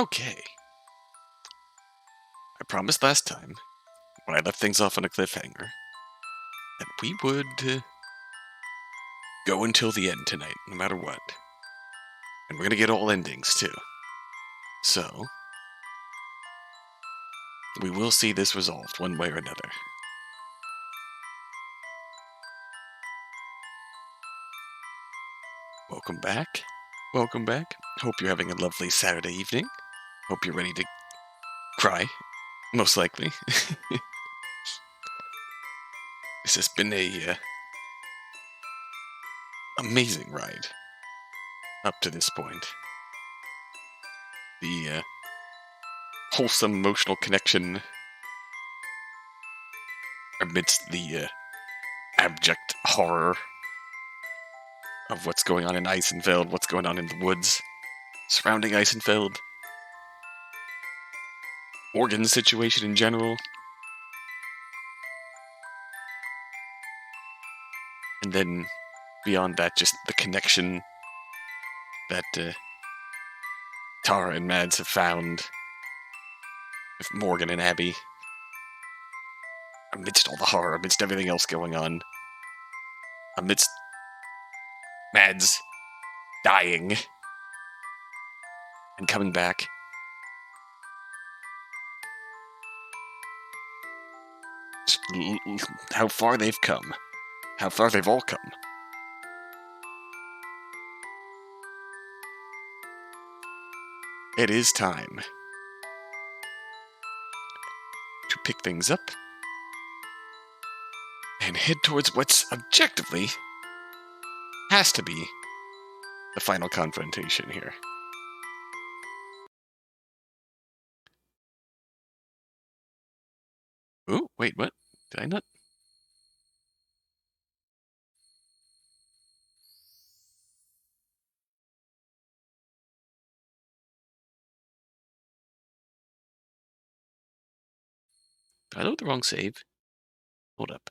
Okay. I promised last time, when I left things off on a cliffhanger, that we would go until the end tonight, no matter what. And we're gonna get all endings, too. So, we will see this resolved one way or another. Welcome back. Welcome back. Hope you're having a lovely Saturday evening. Hope you're ready to cry, most likely. This has been a amazing ride up to this point. The wholesome emotional connection amidst the abject horror of what's going on in Eisenfeld, what's going on in the woods surrounding Eisenfeld, Morgan's situation in general, and then beyond that, just the connection that Tara and Mads have found with Morgan and Abby, amidst all the horror, amidst everything else going on, amidst Mads dying and coming back. How far they've come. How far they've all come. It is time to pick things up and head towards what's objectively has to be the final confrontation here. Ooh, wait, what? Did I not? Did I load the wrong save? Hold up.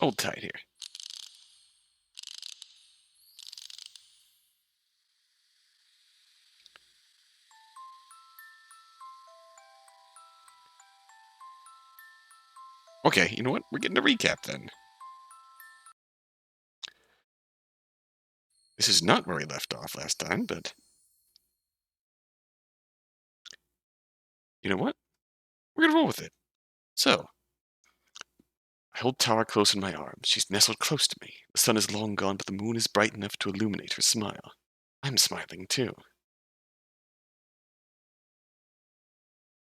Hold tight here. Okay, you know what? We're getting a recap then. This is not where we left off last time, but you know what? We're gonna roll with it. So, I hold Tara close in my arms. She's nestled close to me. The sun is long gone, but the moon is bright enough to illuminate her smile. I'm smiling too.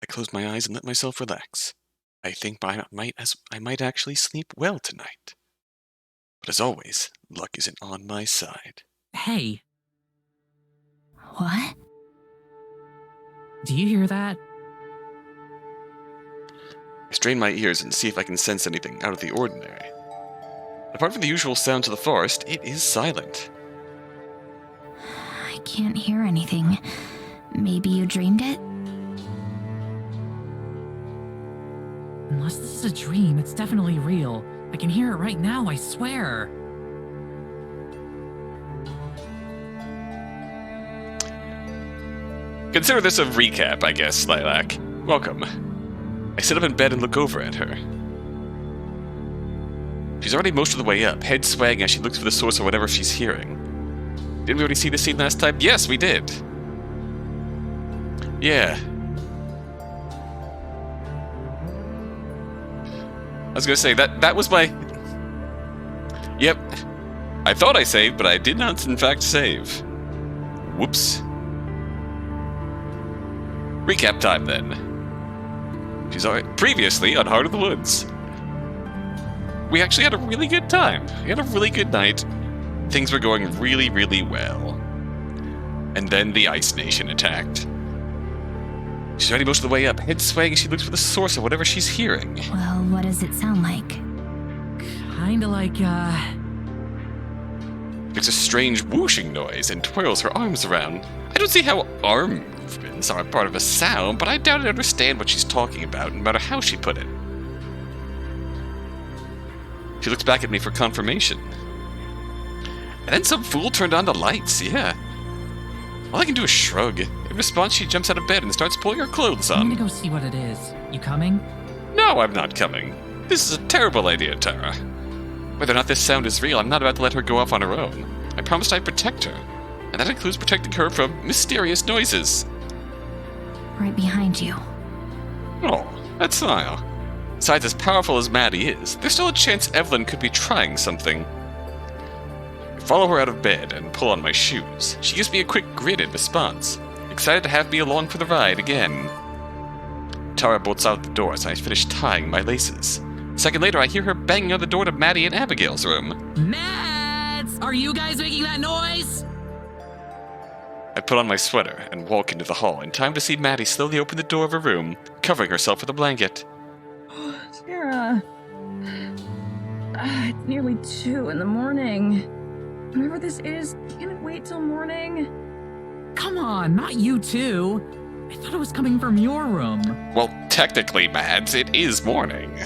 I close my eyes and let myself relax. I think I might actually sleep well tonight. But as always, luck isn't on my side. Hey, What? do you hear that? I strain my ears and see if I can sense anything out of the ordinary. Apart from the usual sounds of the forest, it is silent. I can't hear anything. Maybe you dreamed it? Unless this is a dream, it's definitely real. I can hear it right now, I swear. Consider this a recap, I guess, Lilac. Welcome. I sit up in bed and look over at her. She's already most of the way up, head swagging as she looks for the source of whatever she's hearing. Didn't we already see this scene last time? Yes, we did. Yeah. I was gonna say, that was my... Yep. I thought I saved, but I did not, in fact, save. Whoops. Recap time, then. She's already... Previously on Heart of the Woods. We actually had a really good time. We had a really good night. Things were going really, really well. And then the Ice Nation attacked. She's already most of the way up, head swaying as she looks for the source of whatever she's hearing. Well, what does it sound like? Kinda like, Makes a strange whooshing noise and twirls her arms around. I don't see how arm movements are a part of a sound, but I doubt I understand what she's talking about, no matter how she put it. She looks back at me for confirmation. And then some fool turned on the lights, yeah. All I can do is shrug. In response, she jumps out of bed and starts pulling her clothes I'm on. gonna go see what it is. You coming? No, I'm not coming. This is a terrible idea, Tara. Whether or not this sound is real, I'm not about to let her go off on her own. I promised I'd protect her, and that includes protecting her from mysterious noises. Right behind you. Oh, that smile. Besides, as powerful as Maddie is, there's still a chance Evelyn could be trying something. I follow her out of bed and pull on my shoes. She gives me a quick grin in response, excited to have me along for the ride again. Tara bolts out the door as I finish tying my laces. A second later, I hear her banging on the door to Maddie and Abigail's room. Mads! Are you guys making that noise? I put on my sweater and walk into the hall in time to see Maddie slowly open the door of her room, covering herself with a blanket. Tara. It's nearly 2 in the morning. Whatever this is, can it wait till morning? Come on, not you too. I thought it was coming from your room. Well, technically, Mads, it is morning.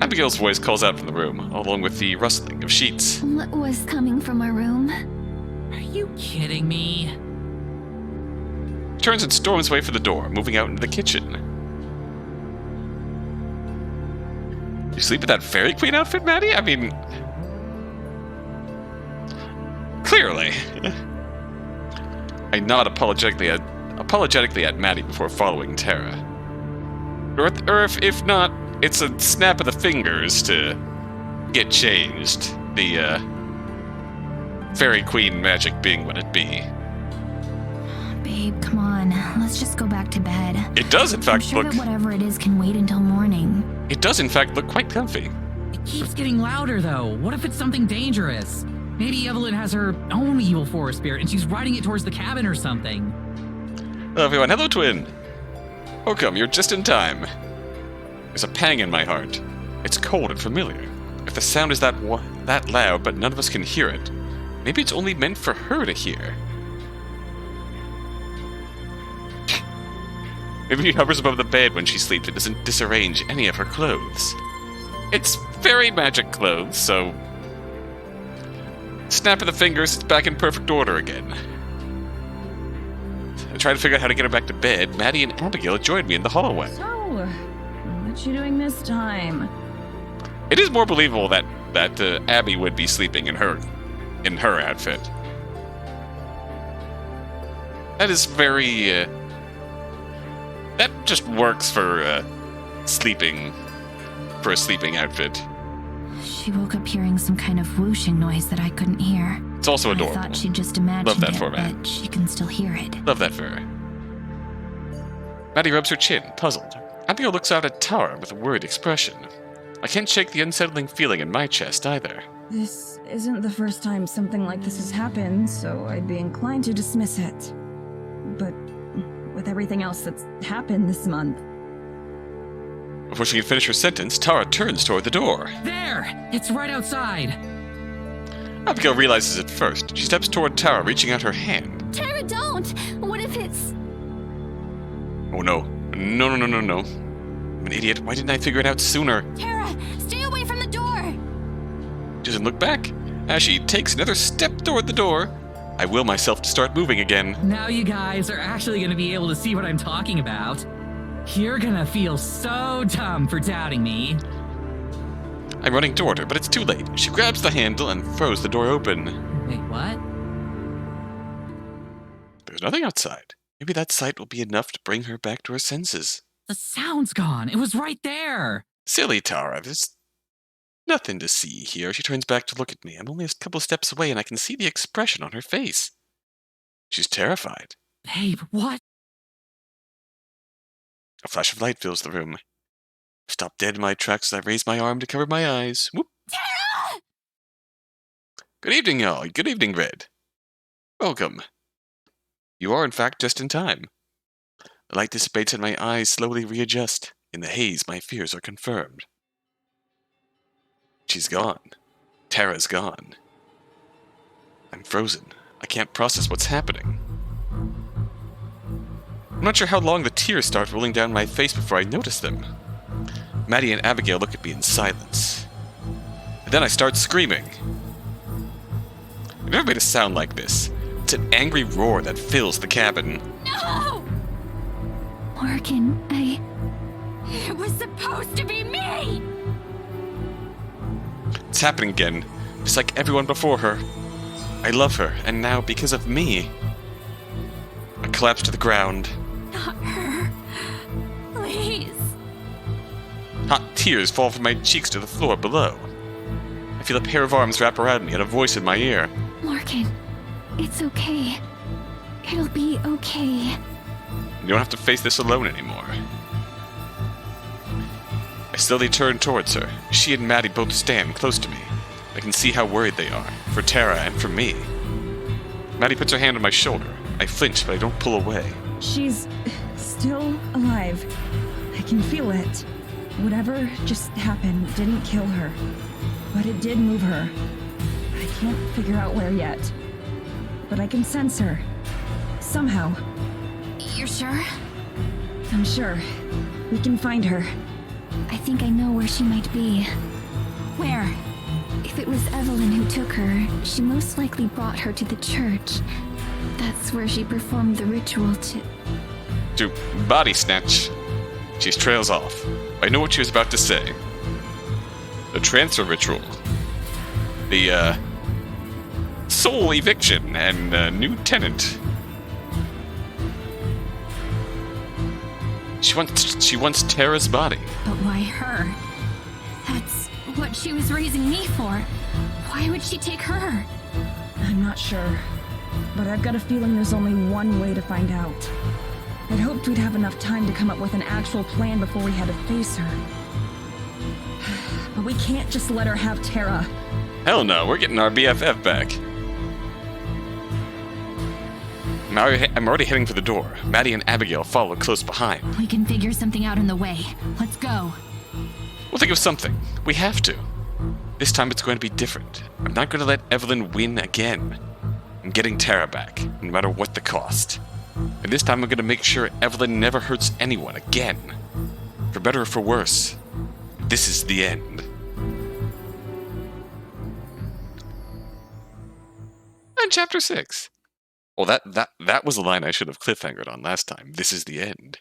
Abigail's voice calls out from the room, along with the rustling of sheets. What was coming from our room? Are you kidding me? Turns and storms away for the door, moving out into the kitchen. You sleep in that Fairy Queen outfit, Maddie? I mean... Clearly. I nod apologetically at Maddie before following Tara. Or if not, it's a snap of the fingers to get changed. The, Fairy Queen magic being what it be. Babe, come on. Let's just go back to bed. It does, in I'm fact, sure look... that whatever it is can wait until morning. It does, in fact, look quite comfy. It keeps getting louder though. What if it's something dangerous? Maybe Evelyn has her own evil forest spirit and she's riding it towards the cabin or something. Hello, everyone. Hello, Twin. Welcome, you're just in time. There's a pang in my heart. It's cold and familiar. If the sound is that loud, but none of us can hear it, maybe it's only meant for her to hear. Maybe she hovers above the bed when she sleeps and doesn't disarrange any of her clothes. It's fairy magic clothes, so... Snap of the fingers, it's back in perfect order again. I try to figure out how to get her back to bed. Maddie and Abigail joined me in the hallway. So, what you doing this time? It is more believable that Abby would be sleeping in her outfit. That is very... that just works for a sleeping outfit. She woke up hearing some kind of whooshing noise that I couldn't hear. It's also I adorable. thought she just imagined Love that it, format. but she can still hear it. Love that for her. Maddie rubs her chin, puzzled. Abigail looks out at Tara with a worried expression. I can't shake the unsettling feeling in my chest either. This isn't the first time something like this has happened, so I'd be inclined to dismiss it. But with everything else that's happened this month... Before she can finish her sentence, Tara turns toward the door. There! It's right outside! Abigail realizes it first. She steps toward Tara, reaching out her hand. Tara, don't! What if it's... Oh no. No. I'm an idiot. Why didn't I figure it out sooner? Tara, stay away from the door! She doesn't look back. As she takes another step toward the door, I will myself to start moving again. Now you guys are actually gonna be able to see what I'm talking about. You're gonna feel so dumb for doubting me. I'm running toward her, but it's too late. She grabs the handle and throws the door open. Wait, what? There's nothing outside. Maybe that sight will be enough to bring her back to her senses. The sound's gone. It was right there. Silly Tara, there's nothing to see here. She turns back to look at me. I'm only a couple steps away and I can see the expression on her face. She's terrified. Babe, what? A flash of light fills the room. I stop dead in my tracks as I raise my arm to cover my eyes. Whoop! Tara! Good evening, y'all. Good evening, Red. Welcome. You are, in fact, just in time. The light dissipates and my eyes slowly readjust. In the haze, my fears are confirmed. She's gone. Tara's gone. I'm frozen. I can't process what's happening. I'm not sure how long the tears start rolling down my face before I notice them. Maddie and Abigail look at me in silence. And then I start screaming. I've never made a sound like this. It's an angry roar that fills the cabin. No! Morgan, It was supposed to be me! It's happening again, just like everyone before her. I love her, and now, because of me, I collapse to the ground. Not her. Please. Hot tears fall from my cheeks to the floor below. I feel a pair of arms wrap around me and a voice in my ear. Morgan, it's okay. It'll be okay. You don't have to face this alone anymore. I slowly turn towards her. She and Maddie both stand close to me. I can see how worried they are, for Tara and for me. Maddie puts her hand on my shoulder. I flinch, but I don't pull away. She's still alive. I can feel it. Whatever just happened didn't kill her, but it did move her. I can't figure out where yet, but I can sense her. Somehow. You're sure? I'm sure. We can find her. I think I know where she might be. Where? If it was Evelyn who took her, she most likely brought her to the church. That's where she performed the ritual To body snatch. She trails off. I know what she was about to say. The transfer ritual. The, soul eviction and new tenant. She wants Tara's body. But why her? That's what she was raising me for. Why would she take her? I'm not sure, but I've got a feeling there's only one way to find out. I'd hoped we'd have enough time to come up with an actual plan before we had to face her. But we can't just let her have Tara. Hell no, we're getting our BFF back. I'm already heading for the door. Maddie and Abigail follow close behind. We can figure something out on the way. Let's go. We'll think of something. We have to. This time it's going to be different. I'm not going to let Evelyn win again. I'm getting Tara back, no matter what the cost. And this time I'm going to make sure Evelyn never hurts anyone again. For better or for worse. This is the end. And chapter 6. Well, that was a line I should have cliffhangered on last time. This is the end.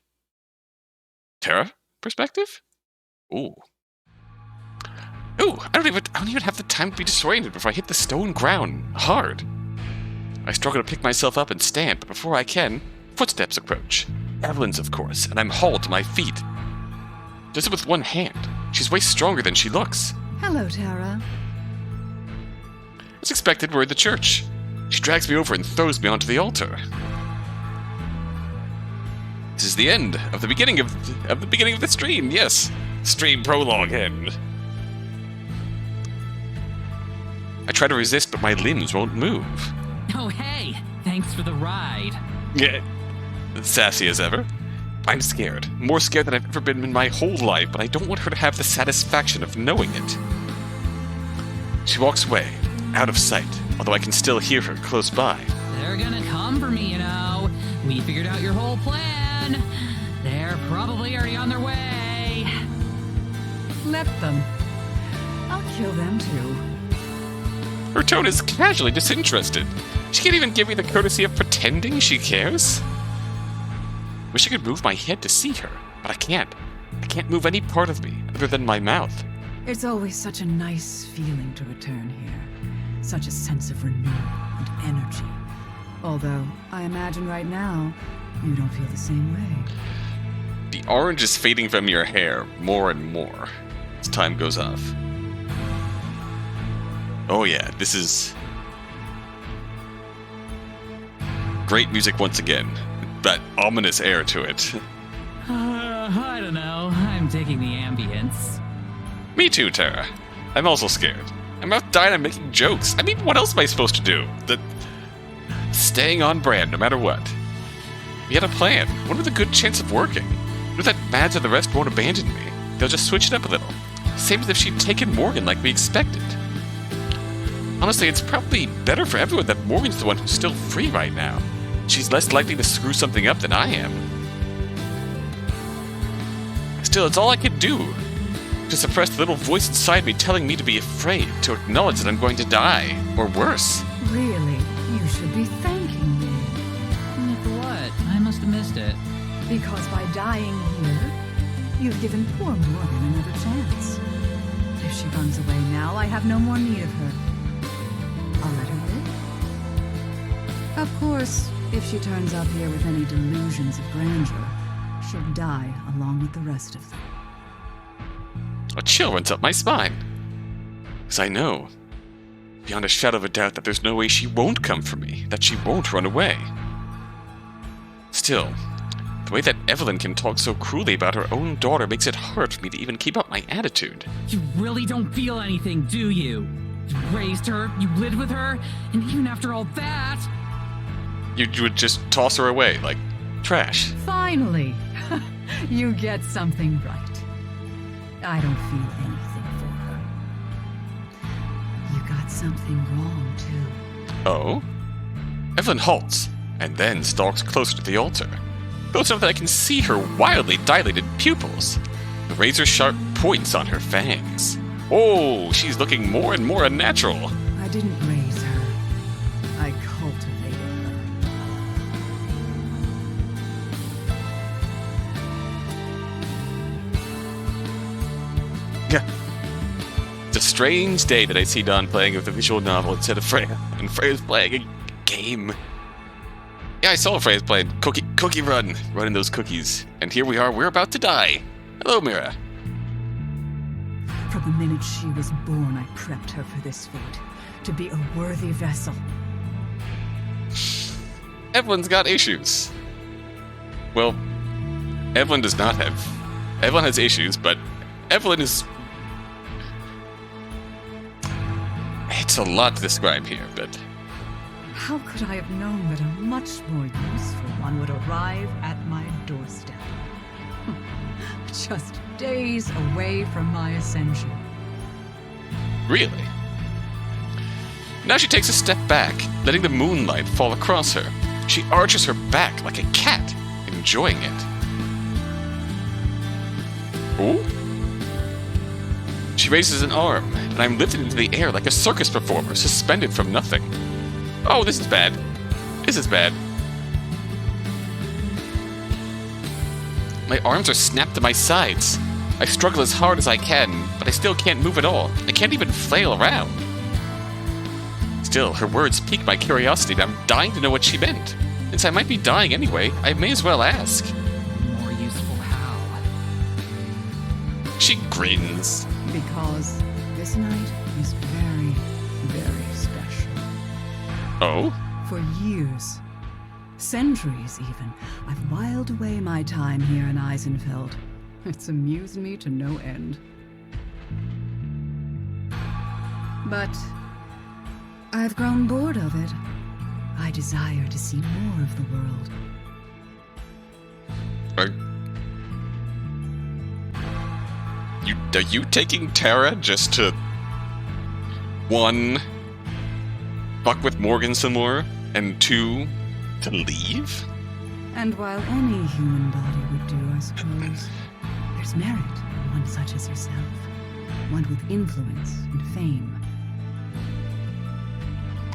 Tara? Perspective? Ooh. Ooh, I don't even have the time to be disoriented before I hit the stone ground hard. I struggle to pick myself up and stand, but before I can, footsteps approach. Evelyn's, of course, and I'm hauled to my feet. Does it with one hand. She's way stronger than she looks. Hello, Tara. As expected, we're in the church. She drags me over and throws me onto the altar. This is the end of the beginning of the stream. Yes, stream prologue end. I try to resist, but my limbs won't move. Oh, hey! Thanks for the ride. Yeah, sassy as ever. I'm scared. More scared than I've ever been in my whole life, but I don't want her to have the satisfaction of knowing it. She walks away, out of sight, although I can still hear her close by. They're gonna come for me, you know. We figured out your whole plan. They're probably already on their way. Let them. I'll kill them too. Her tone is casually disinterested. She can't even give me the courtesy of pretending she cares. Wish I could move my head to see her, but I can't. I can't move any part of me other than my mouth. It's always such a nice feeling to return here. Such a sense of renewal and energy. Although, I imagine right now, you don't feel the same way. The orange is fading from your hair more and more as time goes off. Oh yeah, this is great music once again. That ominous air to it. I don't know. I'm digging the ambience. Me too, Tara. I'm also scared. I'm out dying and making jokes. I mean, what else am I supposed to do? Staying on brand no matter what. We had a plan. What are the good chance of working? What if that Mads or the rest won't abandon me? They'll just switch it up a little. Same as if she'd taken Morgan like we expected. Honestly, it's probably better for everyone that Morgan's the one who's still free right now. She's less likely to screw something up than I am. Still, it's all I can do. To suppress the little voice inside me telling me to be afraid, to acknowledge that I'm going to die, or worse. Really, you should be thanking me. For what? I must have missed it. Because by dying here, you've given poor Morgan another chance. If she runs away now, I have no more need of her. I'll let her live. Of course, if she turns up here with any delusions of grandeur, she'll die along with the rest of them. A chill runs up my spine. Because I know, beyond a shadow of a doubt, that there's no way she won't come for me, that she won't run away. Still, the way that Evelyn can talk so cruelly about her own daughter makes it hard for me to even keep up my attitude. You really don't feel anything, do you? You raised her, you lived with her, and even after all that... You would just toss her away, like trash. Finally! You get something right. I don't feel anything for her. You got something wrong, too. Oh? Evelyn halts, and then stalks closer to the altar. Close enough that I can see her wildly dilated pupils. The razor-sharp points on her fangs. Oh, she's looking more and more unnatural. I didn't raise her. I cultivated her. It's a strange day that I see Dawn playing with a visual novel instead of Freya, and Freya's playing a game. Yeah, I saw Freya's playing Cookie Run, running those cookies, and here we are, we're about to die. Hello, Mira. From the minute she was born, I prepped her for this fate, to be a worthy vessel. Evelyn's got issues. Well, Evelyn does not have... Evelyn has issues, but Evelyn is... It's a lot to describe here, but... How could I have known that a much more useful one would arrive at my doorstep? Just days away from my ascension. Really? Now she takes a step back, letting the moonlight fall across her. She arches her back like a cat, enjoying it. Ooh? She raises an arm, and I'm lifted into the air like a circus performer, suspended from nothing. Oh, this is bad. This is bad. My arms are snapped to my sides. I struggle as hard as I can, but I still can't move at all. I can't even flail around. Still, her words pique my curiosity, and I'm dying to know what she meant. Since I might be dying anyway, I may as well ask. More useful how? She grins. Because this night is very, very special. Oh? For years, centuries even, I've whiled away my time here in Eisenfeld. It's amused me to no end. But I've grown bored of it. I desire to see more of the world. Are you taking Tara just to... 1, fuck with Morgan some more, and 2, to leave? And while any human body would do, I suppose, there's merit in one such as yourself. One with influence and fame.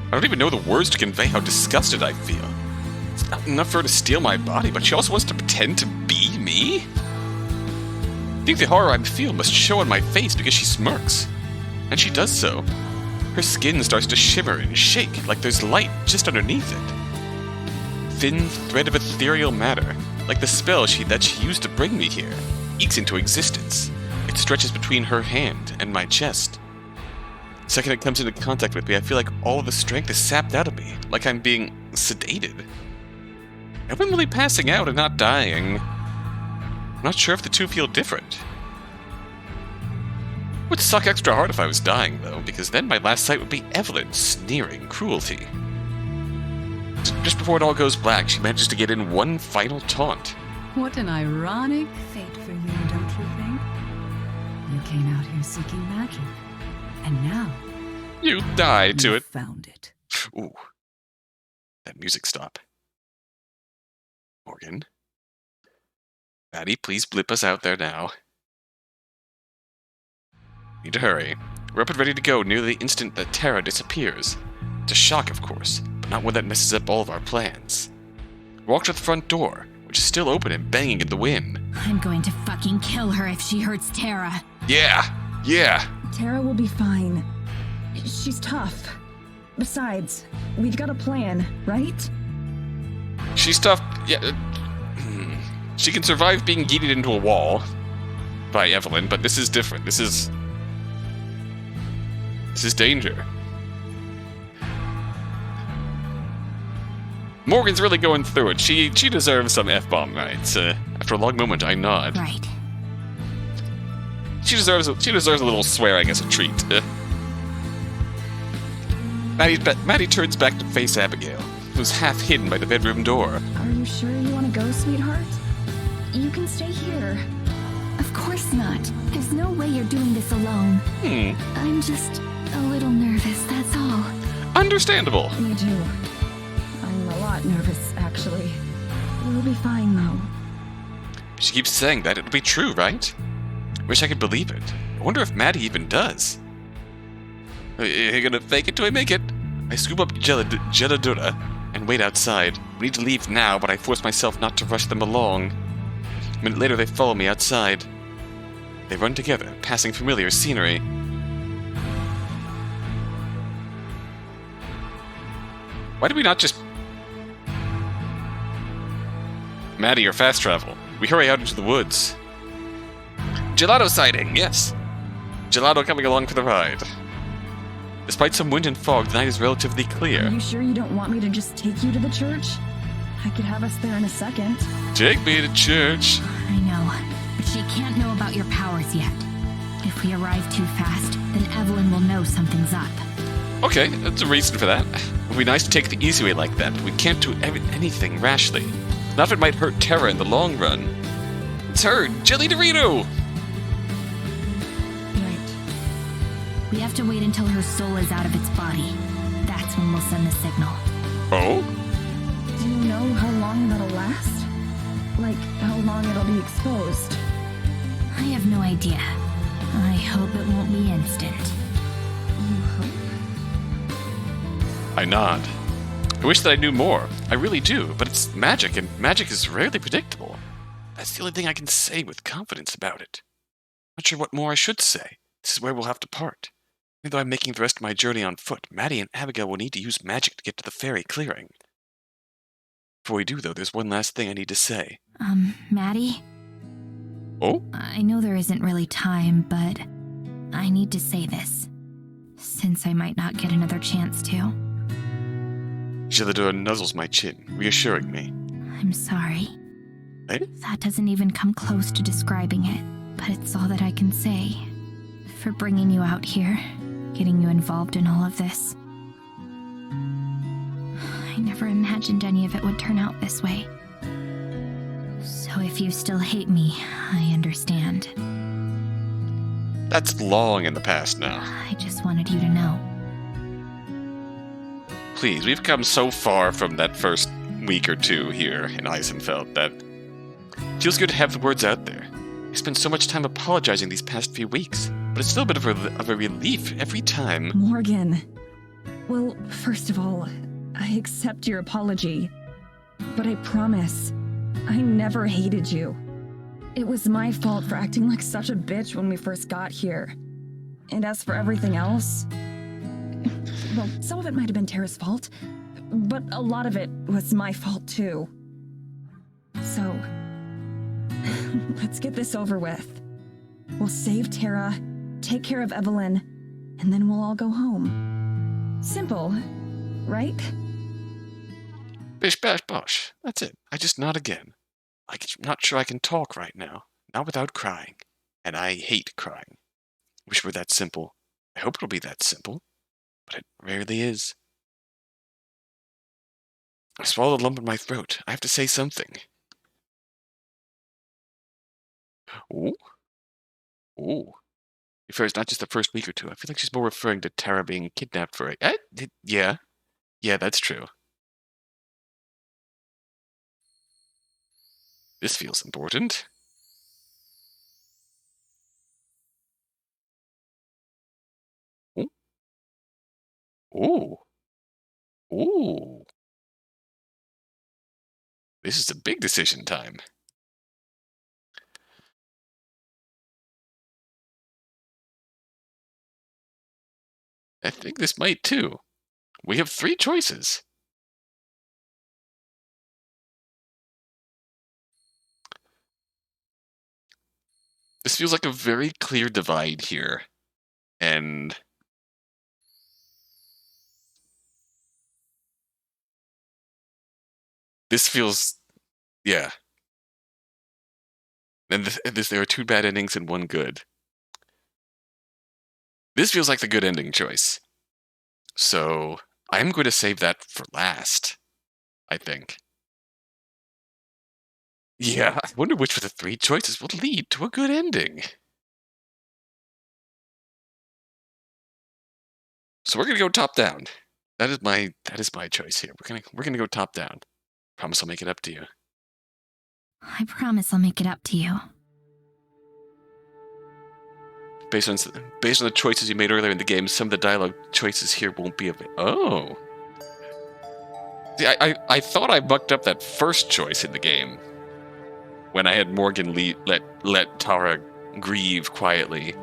I don't even know the words to convey how disgusted I feel. It's not enough for her to steal my body, but she also wants to pretend to be me? I think the horror I feel must show on my face because she smirks. And she does so. Her skin starts to shimmer and shake like there's light just underneath it. Thin thread of ethereal matter, like the spell that she used to bring me here, ekes into existence. It stretches between her hand and my chest. The second it comes into contact with me, I feel like all of the strength is sapped out of me, like I'm being sedated. Am I really passing out and not dying? I'm not sure if the two feel different. Would suck extra hard if I was dying, though, because then my last sight would be Evelyn sneering cruelty. Just before it all goes black, she manages to get in one final taunt. What an ironic fate for you, don't you think? You came out here seeking magic, and now You die to you it. found it. Ooh. That music stop. Morgan. Maddie, please blip us out there now. Need to hurry. We're up and ready to go near the instant that Tara disappears. It's a shock, of course, but not one that messes up all of our plans. Walk to the front door, which is still open and banging in the wind. I'm going to fucking kill her if she hurts Tara. Yeah! Yeah! Tara will be fine. She's tough. Besides, we've got a plan, right? She's tough. Yeah. She can survive being yeeted into a wall by Evelyn, but this is different. This is danger. Morgan's really going through it. She deserves some F-bomb nights. After a long moment, I nod. Right. She deserves a little swearing as a treat. Maddie turns back to face Abigail, who's half hidden by the bedroom door. Are you sure you want to go, sweetheart? You can stay here. Of course not. There's no way you're doing this alone. I'm just a little nervous, that's all. Understandable. Me too. I'm a lot nervous, actually. We'll be fine, though. She keeps saying that. It'll be true, right? Wish I could believe it. I wonder if Maddie even does. You're gonna fake it till I make it. I scoop up Geladura and wait outside. We need to leave now, but I force myself not to rush them along. A minute later, they follow me outside. They run together, passing familiar scenery. Why did we not just... Maddie, or fast travel. We hurry out into the woods. Gelato sighting, yes. Gelato coming along for the ride. Despite some wind and fog, the night is relatively clear. Are you sure you don't want me to just take you to the church? I could have us there in a second. Take me to church. I know, but she can't know about your powers yet. If we arrive too fast, then Evelyn will know something's up. Okay, that's a reason for that. It would be nice to take the easy way like that, but we can't do anything rashly. Not if it might hurt Tara in the long run. It's her, Jelly Dorito! Right. We have to wait until her soul is out of its body. That's when we'll send the signal. Oh? Do you know how long that'll last? Like, how long it'll be exposed? I have no idea. I hope it won't be instant. You hope? I nod. I wish that I knew more. I really do, but it's magic, and magic is rarely predictable. That's the only thing I can say with confidence about it. Not sure what more I should say. This is where we'll have to part. Even though I'm making the rest of my journey on foot, Maddie and Abigail will need to use magic to get to the fairy clearing. Before we do, though, there's one last thing I need to say. Maddie? Oh? I know there isn't really time, but I need to say this, since I might not get another chance to. Gelador nuzzles my chin, reassuring me. I'm sorry. Eh? That doesn't even come close to describing it, but it's all that I can say. For bringing you out here, getting you involved in all of this. I never imagined any of it would turn out this way. So if you still hate me, I understand. That's long in the past now. I just wanted you to know. Please, we've come so far from that first week or two here in Eisenfeld that it feels good to have the words out there. I spent so much time apologizing these past few weeks, but it's still a bit of a relief every time. Morgan. Well, first of all, I accept your apology. But I promise, I never hated you. It was my fault for acting like such a bitch when we first got here. And as for everything else, well, some of it might have been Tara's fault, but a lot of it was my fault too. So, let's get this over with. We'll save Tara, take care of Evelyn, and then we'll all go home. Simple, right? Bish bash bosh. That's it. I just nod again. I'm not sure I can talk right now. Not without crying. And I hate crying. Wish it were that simple. I hope it'll be that simple, but it rarely is. I swallowed a lump in my throat. I have to say something. Ooh. Ooh. Refers not just the first week or two. I feel like she's more referring to Tara being kidnapped for it. Yeah. Yeah, that's true. This feels important. Ooh. Ooh. Ooh. This is a big decision time. I think this might too. We have 3 choices. This feels like a very clear divide here. And this feels, yeah. And there are 2 bad endings and 1 good. This feels like the good ending choice. So I'm going to save that for last, I think. Yeah, I wonder which of the 3 choices will lead to a good ending. So we're gonna go top down. That is my choice here. We're gonna go top down. Promise I'll make it up to you. I promise I'll make it up to you. Based on the choices you made earlier in the game, some of the dialogue choices here won't be available. Oh. See, I thought I mucked up that first choice in the game when I had Morgan let Tara grieve quietly.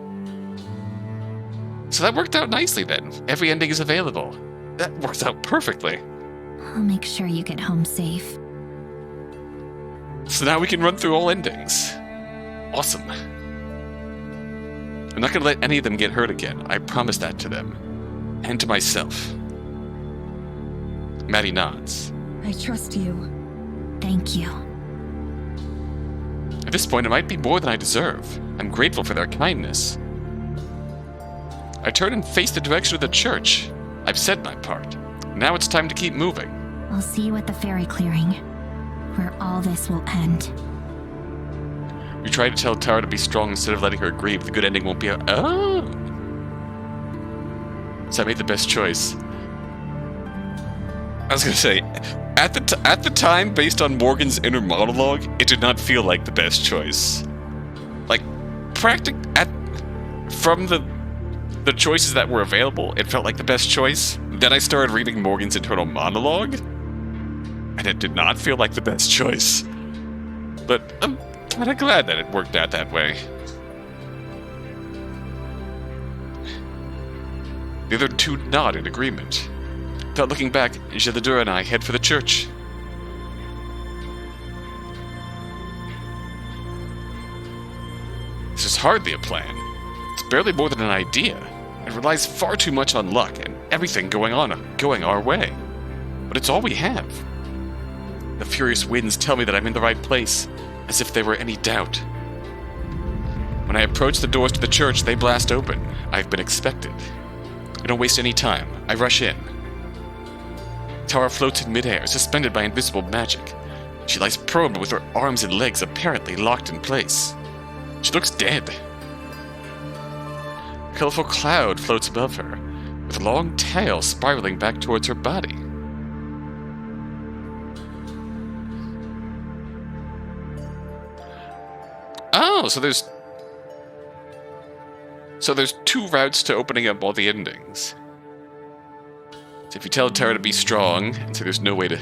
So that worked out nicely then. Every ending is available. That works out perfectly. I'll make sure you get home safe. So now we can run through all endings. Awesome. I'm not going to let any of them get hurt again. I promise that to them. And to myself. Maddie nods. I trust you. Thank you. At this point, it might be more than I deserve. I'm grateful for their kindness. I turn and face the direction of the church. I've said my part. Now it's time to keep moving. I'll see you at the ferry clearing, where all this will end. You try to tell Tara to be strong instead of letting her grieve. The good ending won't be a... Oh! So I made the best choice. I was gonna say, at the time, based on Morgan's inner monologue, it did not feel like the best choice. Like, from the choices that were available, it felt like the best choice. Then I started reading Morgan's internal monologue, and it did not feel like the best choice. But I'm kind of glad that it worked out that way. The other 2 nod in agreement. Without looking back, Gelidura and I head for the church. This is hardly a plan. It's barely more than an idea. It relies far too much on luck and everything going our way. But it's all we have. The furious winds tell me that I'm in the right place, as if there were any doubt. When I approach the doors to the church, they blast open. I've been expected. I don't waste any time. I rush in. Tara floats in midair, suspended by invisible magic. She lies prone with her arms and legs apparently locked in place. She looks dead. A colorful cloud floats above her, with a long tail spiraling back towards her body. Oh, so there's 2 routes to opening up all the endings. So if you tell Tara to be strong, and so there's no way to...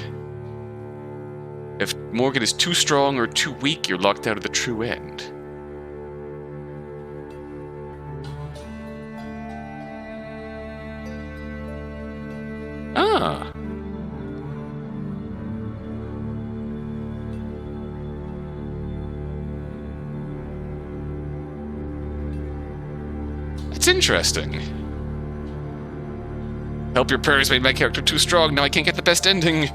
If Morgan is too strong or too weak, you're locked out of the true end. Ah. That's interesting. Help your prayers made my character too strong, now I can't get the best ending.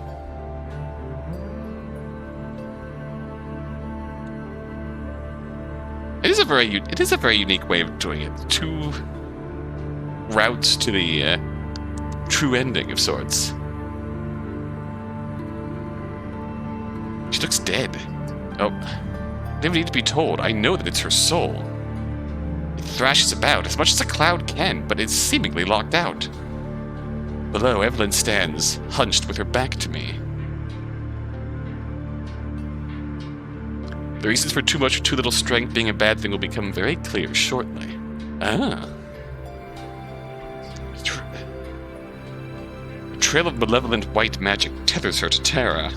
It is a it is a very unique way of doing it. 2 routes to the true ending of sorts. She looks dead. Oh, I never need to be told. I know that it's her soul. It thrashes about as much as a cloud can, but it's seemingly locked out. Below, Evelyn stands, hunched with her back to me. The reasons for too much or too little strength being a bad thing will become very clear shortly. Ah. A trail of malevolent white magic tethers her to Terra.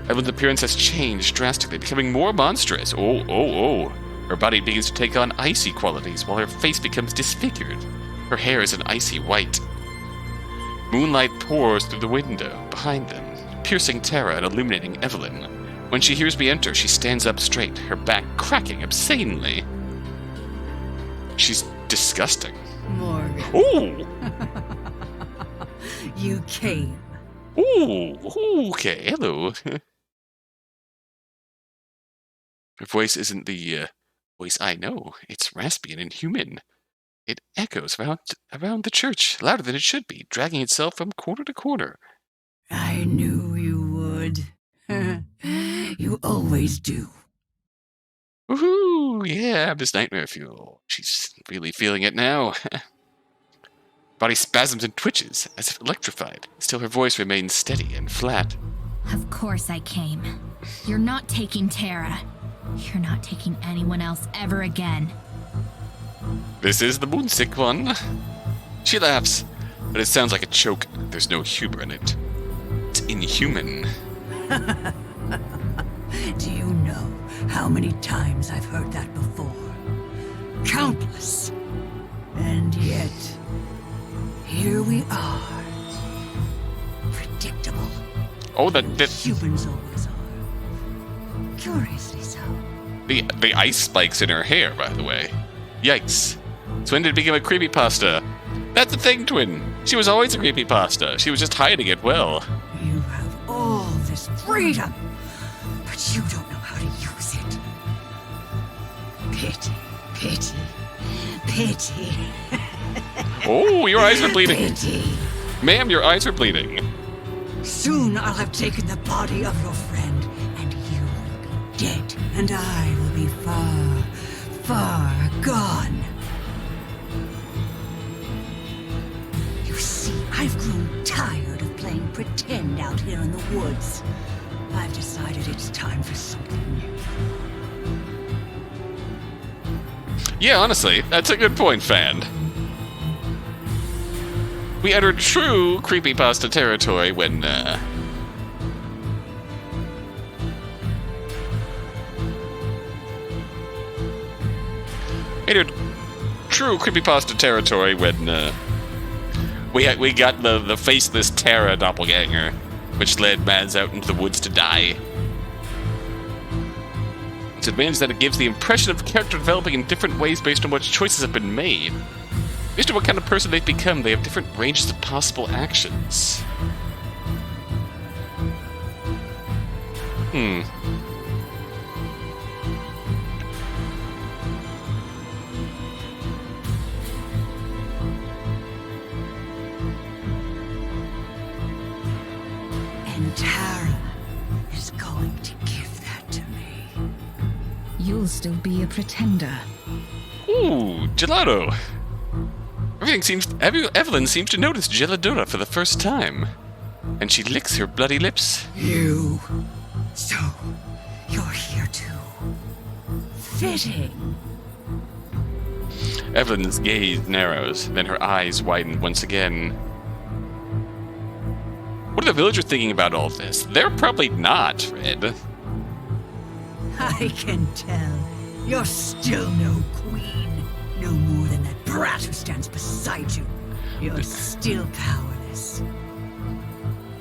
Evelyn's appearance has changed drastically, becoming more monstrous. Oh. Her body begins to take on icy qualities, while her face becomes disfigured. Her hair is an icy white. Moonlight pours through the window behind them, piercing Terra and illuminating Evelyn. When she hears me enter, she stands up straight, her back cracking obscenely. She's disgusting. Morgan. Ooh! You came. Ooh! Okay, hello. Her voice isn't the voice I know. It's raspy and inhuman. It echoes around the church, louder than it should be, dragging itself from corner to corner. I knew you would. You always do. Woohoo! Yeah, this nightmare fuel. She's really feeling it now. Body spasms and twitches, as if electrified. Still, her voice remains steady and flat. Of course I came. You're not taking Terra. You're not taking anyone else ever again. This is the moonsick one. She laughs, but it sounds like a choke. There's no humor in it. It's inhuman. Do you know how many times I've heard that before? Countless. And yet, here we are. Predictable. Oh, that Humans always are. Curiously so. the ice spikes in her hair, by the way. Yikes. So when did it become a creepypasta? That's the thing, Twin. She was always a creepypasta. She was just hiding it well. You have all this freedom, but you don't know how to use it. Pity, pity, pity. Oh, your eyes are bleeding. Pity. Ma'am, your eyes are bleeding. Soon I'll have taken the body of your friend, and you will be dead, and I will be far, far gone. You see, I've grown tired of playing pretend out here in the woods. I've decided it's time for something new. Yeah, honestly, that's a good point, fan. We entered true creepypasta territory when, entered true creepypasta territory when, we got the faceless Terra doppelganger, which led Mads out into the woods to die. Its advantage is that it gives the impression of character developing in different ways based on what choices have been made. Based on what kind of person they've become, they have different ranges of possible actions. And Tara is going to give that to me. You'll still be a pretender. Ooh, gelato. Evelyn seems to notice geladura for the first time. And she licks her bloody lips. You. So, you're here too. Fitting. Evelyn's gaze narrows, then her eyes widen once again. What are the villagers thinking about all this? They're probably not, Red. I can tell. You're still no queen. No more than that brat who stands beside you. You're still powerless.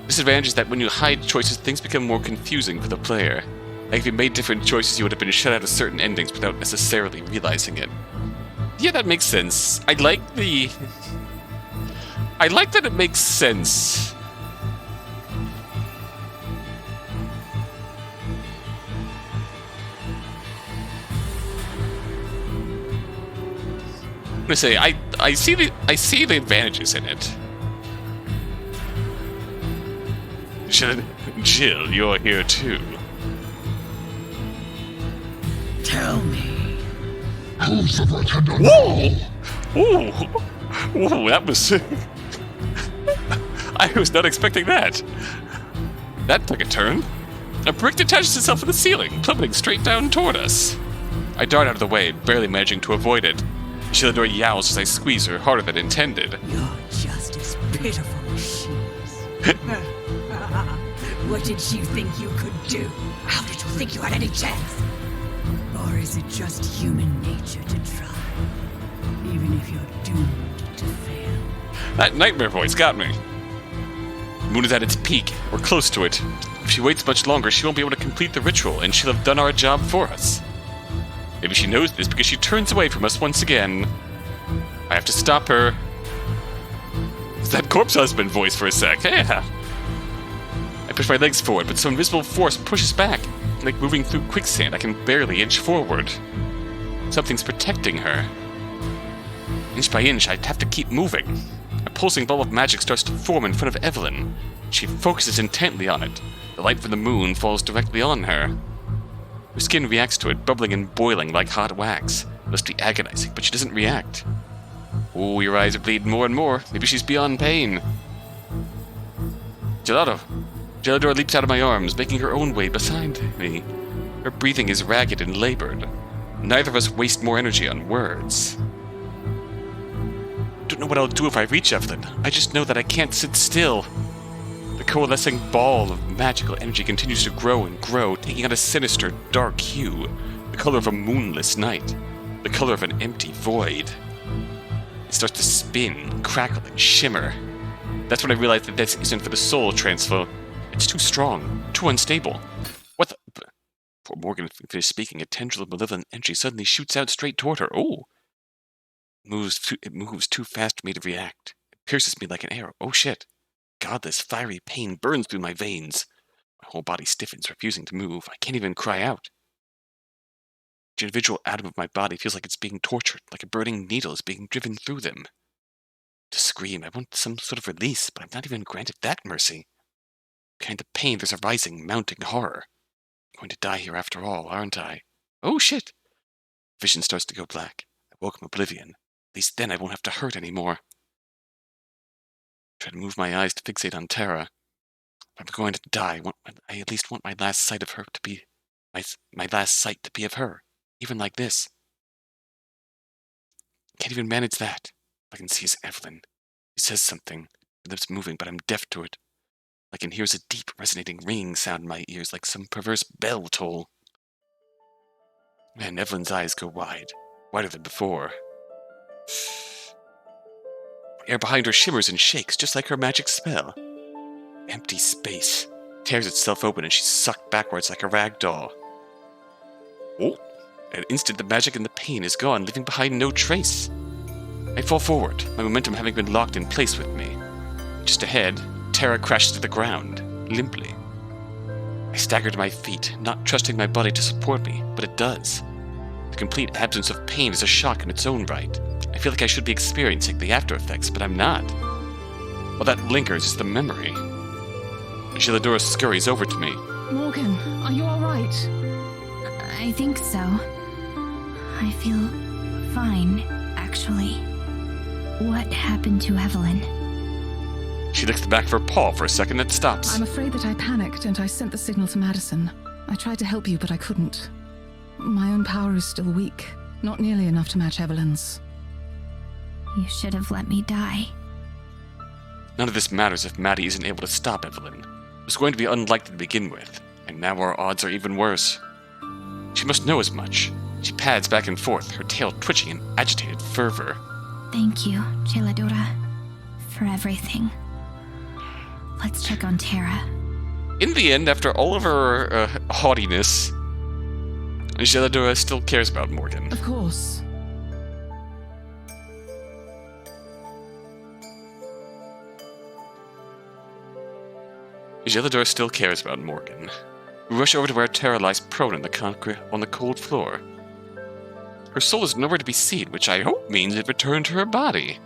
Disadvantage is that when you hide choices, things become more confusing for the player. Like if you made different choices, you would have been shut out of certain endings without necessarily realizing it. Yeah, that makes sense. I like that it makes sense. gonna say I see the advantages in it. Jill, you're here too. Tell me. Who's the pretender now? Ooh, ooh, that was. I was not expecting that. That took a turn. A brick detaches itself from the ceiling, plummeting straight down toward us. I dart out of the way, barely managing to avoid it. Shieldor yowls as I squeeze her harder than intended. You're just as pitiful as she is. What did you think you could do? How did you think you had any chance? Or is it just human nature to try? Even if you're doomed to fail. That nightmare voice got me. The moon is at its peak. We're close to it. If she waits much longer, she won't be able to complete the ritual, and she'll have done our job for us. Maybe she knows this because she turns away from us once again. I have to stop her. It's that corpse husband voice for a sec. Yeah. I push my legs forward, but some invisible force pushes back. Like moving through quicksand, I can barely inch forward. Something's protecting her. Inch by inch, I'd have to keep moving. A pulsing ball of magic starts to form in front of Evelyn. She focuses intently on it. The light from the moon falls directly on her. Her skin reacts to it, bubbling and boiling like hot wax. It must be agonizing, but she doesn't react. Oh, your eyes are bleeding more and more. Maybe she's beyond pain. Gelador leaps out of my arms, making her own way beside me. Her breathing is ragged and labored. Neither of us waste more energy on words. Don't know what I'll do if I reach Evelyn. I just know that I can't sit still. The coalescing ball of magical energy continues to grow and grow, taking on a sinister, dark hue, the color of a moonless night, the color of an empty void. It starts to spin, crackle, and shimmer. That's when I realize that this isn't for the soul transfer. It's too strong, too unstable. What the... Before Morgan finished speaking, a tendril of malevolent energy suddenly shoots out straight toward her. Oh! It moves too fast for me to react. It pierces me like an arrow. Oh shit. Godless, fiery pain burns through my veins. My whole body stiffens, refusing to move. I can't even cry out. Each individual atom of my body feels like it's being tortured, like a burning needle is being driven through them. To scream, I want some sort of release, but I'm not even granted that mercy. Behind the pain, there's a rising, mounting horror. I'm going to die here after all, aren't I? Oh shit! Vision starts to go black. I welcome oblivion. At least then I won't have to hurt anymore. Try to move my eyes to fixate on Tara. If I'm going to die, I at least want my last sight of her to be... My last sight to be of her. Even like this. Can't even manage that. All I can see is Evelyn. She says something. Her lips moving, but I'm deaf to it. I can hear a deep, resonating ringing sound in my ears like some perverse bell toll. Man, Evelyn's eyes go wide. Wider than before. The air behind her shimmers and shakes, just like her magic spell. Empty space. Tears itself open and she's sucked backwards like a rag doll. Oh! At an instant, the magic and the pain is gone, leaving behind no trace. I fall forward, my momentum having been locked in place with me. Just ahead, Tara crashes to the ground, limply. I stagger to my feet, not trusting my body to support me, but it does. The complete absence of pain is a shock in its own right. I feel like I should be experiencing the after effects, but I'm not. All that lingers is the memory. Gelador scurries over to me. Morgan, are you alright? I think so. I feel fine, actually. What happened to Evelyn? She licks the back of her paw for a second, then stops. I'm afraid that I panicked and I sent the signal to Madison. I tried to help you, but I couldn't. My own power is still weak. Not nearly enough to match Evelyn's. You should have let me die. None of this matters if Maddie isn't able to stop Evelyn. It was going to be unlikely to begin with, and now our odds are even worse. She must know as much. She pads back and forth, her tail twitching in agitated fervor. Thank you, Cheladora, for everything. Let's check on Tara. In the end, after all of her haughtiness, Geladora still cares about Morgan. Of course. Gelador still cares about Morgan. We rush over to where Tara lies prone on the concrete on the cold floor. Her soul is nowhere to be seen, which I hope means it returned to her body.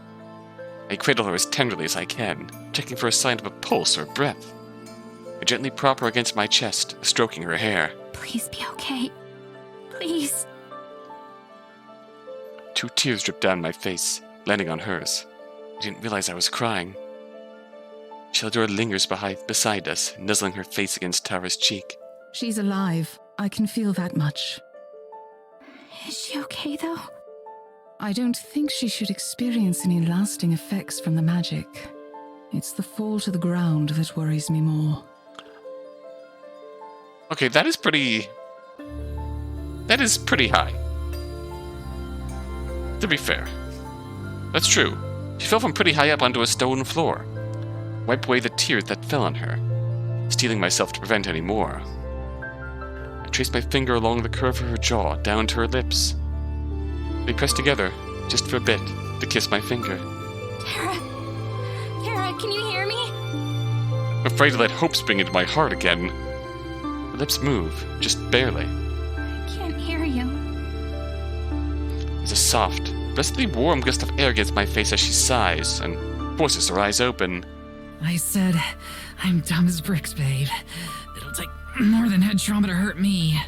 I cradle her as tenderly as I can, checking for a sign of a pulse or breath. I gently prop her against my chest, stroking her hair. Please be okay. Please. 2 tears dripped down my face, landing on hers. I didn't realize I was crying. Sheldora lingers beside us, nuzzling her face against Tara's cheek. She's alive. I can feel that much. Is she okay, though? I don't think she should experience any lasting effects from the magic. It's the fall to the ground that worries me more. Okay, that is pretty high. To be fair. That's true. She fell from pretty high up onto a stone floor. Wipe away the tears that fell on her, steeling myself to prevent any more. I traced my finger along the curve of her jaw, down to her lips. They pressed together, just for a bit, to kiss my finger. Tara? Tara, can you hear me? I'm afraid to let hope spring into my heart again. Her lips move, just barely. I can't hear you. There's a soft, blessedly warm gust of air against my face as she sighs and forces her eyes open. I said, I'm dumb as bricks, babe. It'll take more than head trauma to hurt me.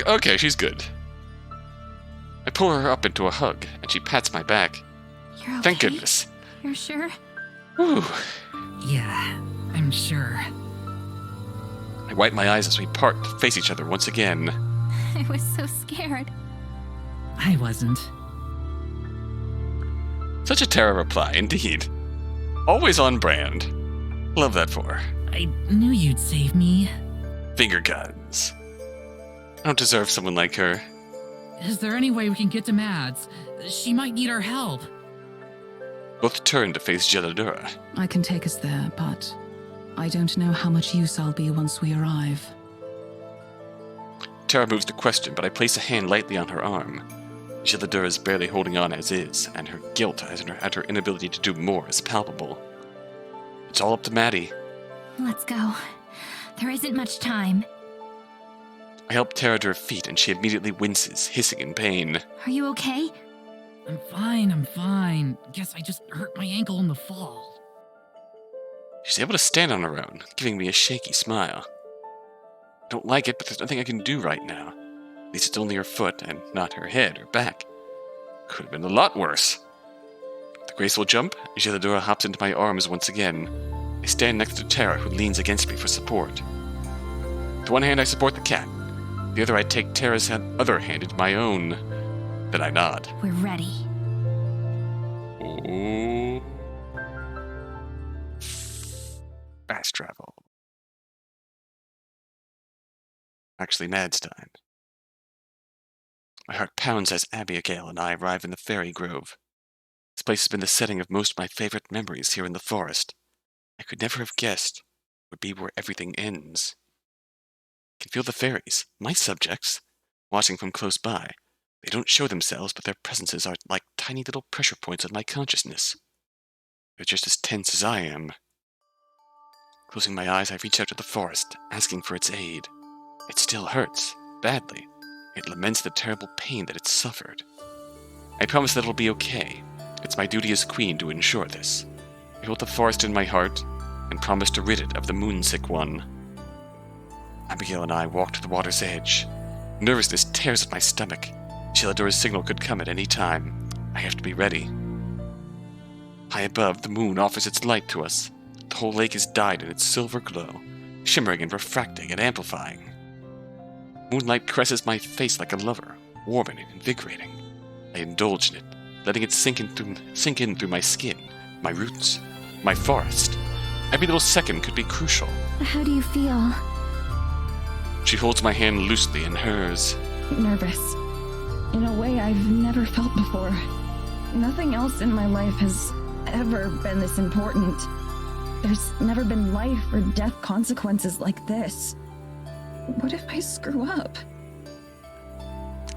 Okay, she's good. I pull her up into a hug, and she pats my back. You're okay? Thank goodness. You're sure? Whew. Yeah, I'm sure. I wipe my eyes as we part to face each other once again. I was so scared. I wasn't. Such a Tara reply, indeed. Always on brand. Love that for her. I knew you'd save me. Finger guns. I don't deserve someone like her. Is there any way we can get to Mads? She might need our help. Both turn to face Gelidura. I can take us there, but I don't know how much use I'll be once we arrive. Tara moves to question, but I place a hand lightly on her arm. Gelidura is barely holding on as is, and her guilt at her inability to do more is palpable. It's all up to Maddie. Let's go. There isn't much time. I help Tara to her feet, and she immediately winces, hissing in pain. Are you okay? I'm fine. Guess I just hurt my ankle in the fall. She's able to stand on her own, giving me a shaky smile. I don't like it, but there's nothing I can do right now. At least it's only her foot, and not her head or back. Could have been a lot worse. With a graceful jump, Gelidura hops into my arms once again. I stand next to Tara, who leans against me for support. With one hand I support the cat. The other I take Tara's other hand into my own. Then I nod. We're ready. Ooh. Fast travel. Actually, Mad's time. My heart pounds as Abigail and I arrive in the fairy grove. This place has been the setting of most of my favorite memories here in the forest. I could never have guessed it would be where everything ends. I can feel the fairies, my subjects, watching from close by. They don't show themselves, but their presences are like tiny little pressure points on my consciousness. They're just as tense as I am. Closing my eyes, I reach out to the forest, asking for its aid. It still hurts, badly. It laments the terrible pain that it's suffered. I promise that it'll be okay. It's my duty as queen to ensure this. I hold the forest in my heart, and promise to rid it of the moonsick one. Abigail and I walk to the water's edge. Nervousness tears at my stomach. Gelidura's signal could come at any time. I have to be ready. High above, the moon offers its light to us. The whole lake is dyed in its silver glow, shimmering and refracting and amplifying. Moonlight caresses my face like a lover, warm and invigorating. I indulge in it, letting it sink in through my skin, my roots, my forest. Every little second could be crucial. How do you feel? She holds my hand loosely in hers. Nervous. In a way I've never felt before. Nothing else in my life has ever been this important. There's never been life or death consequences like this. What if I screw up?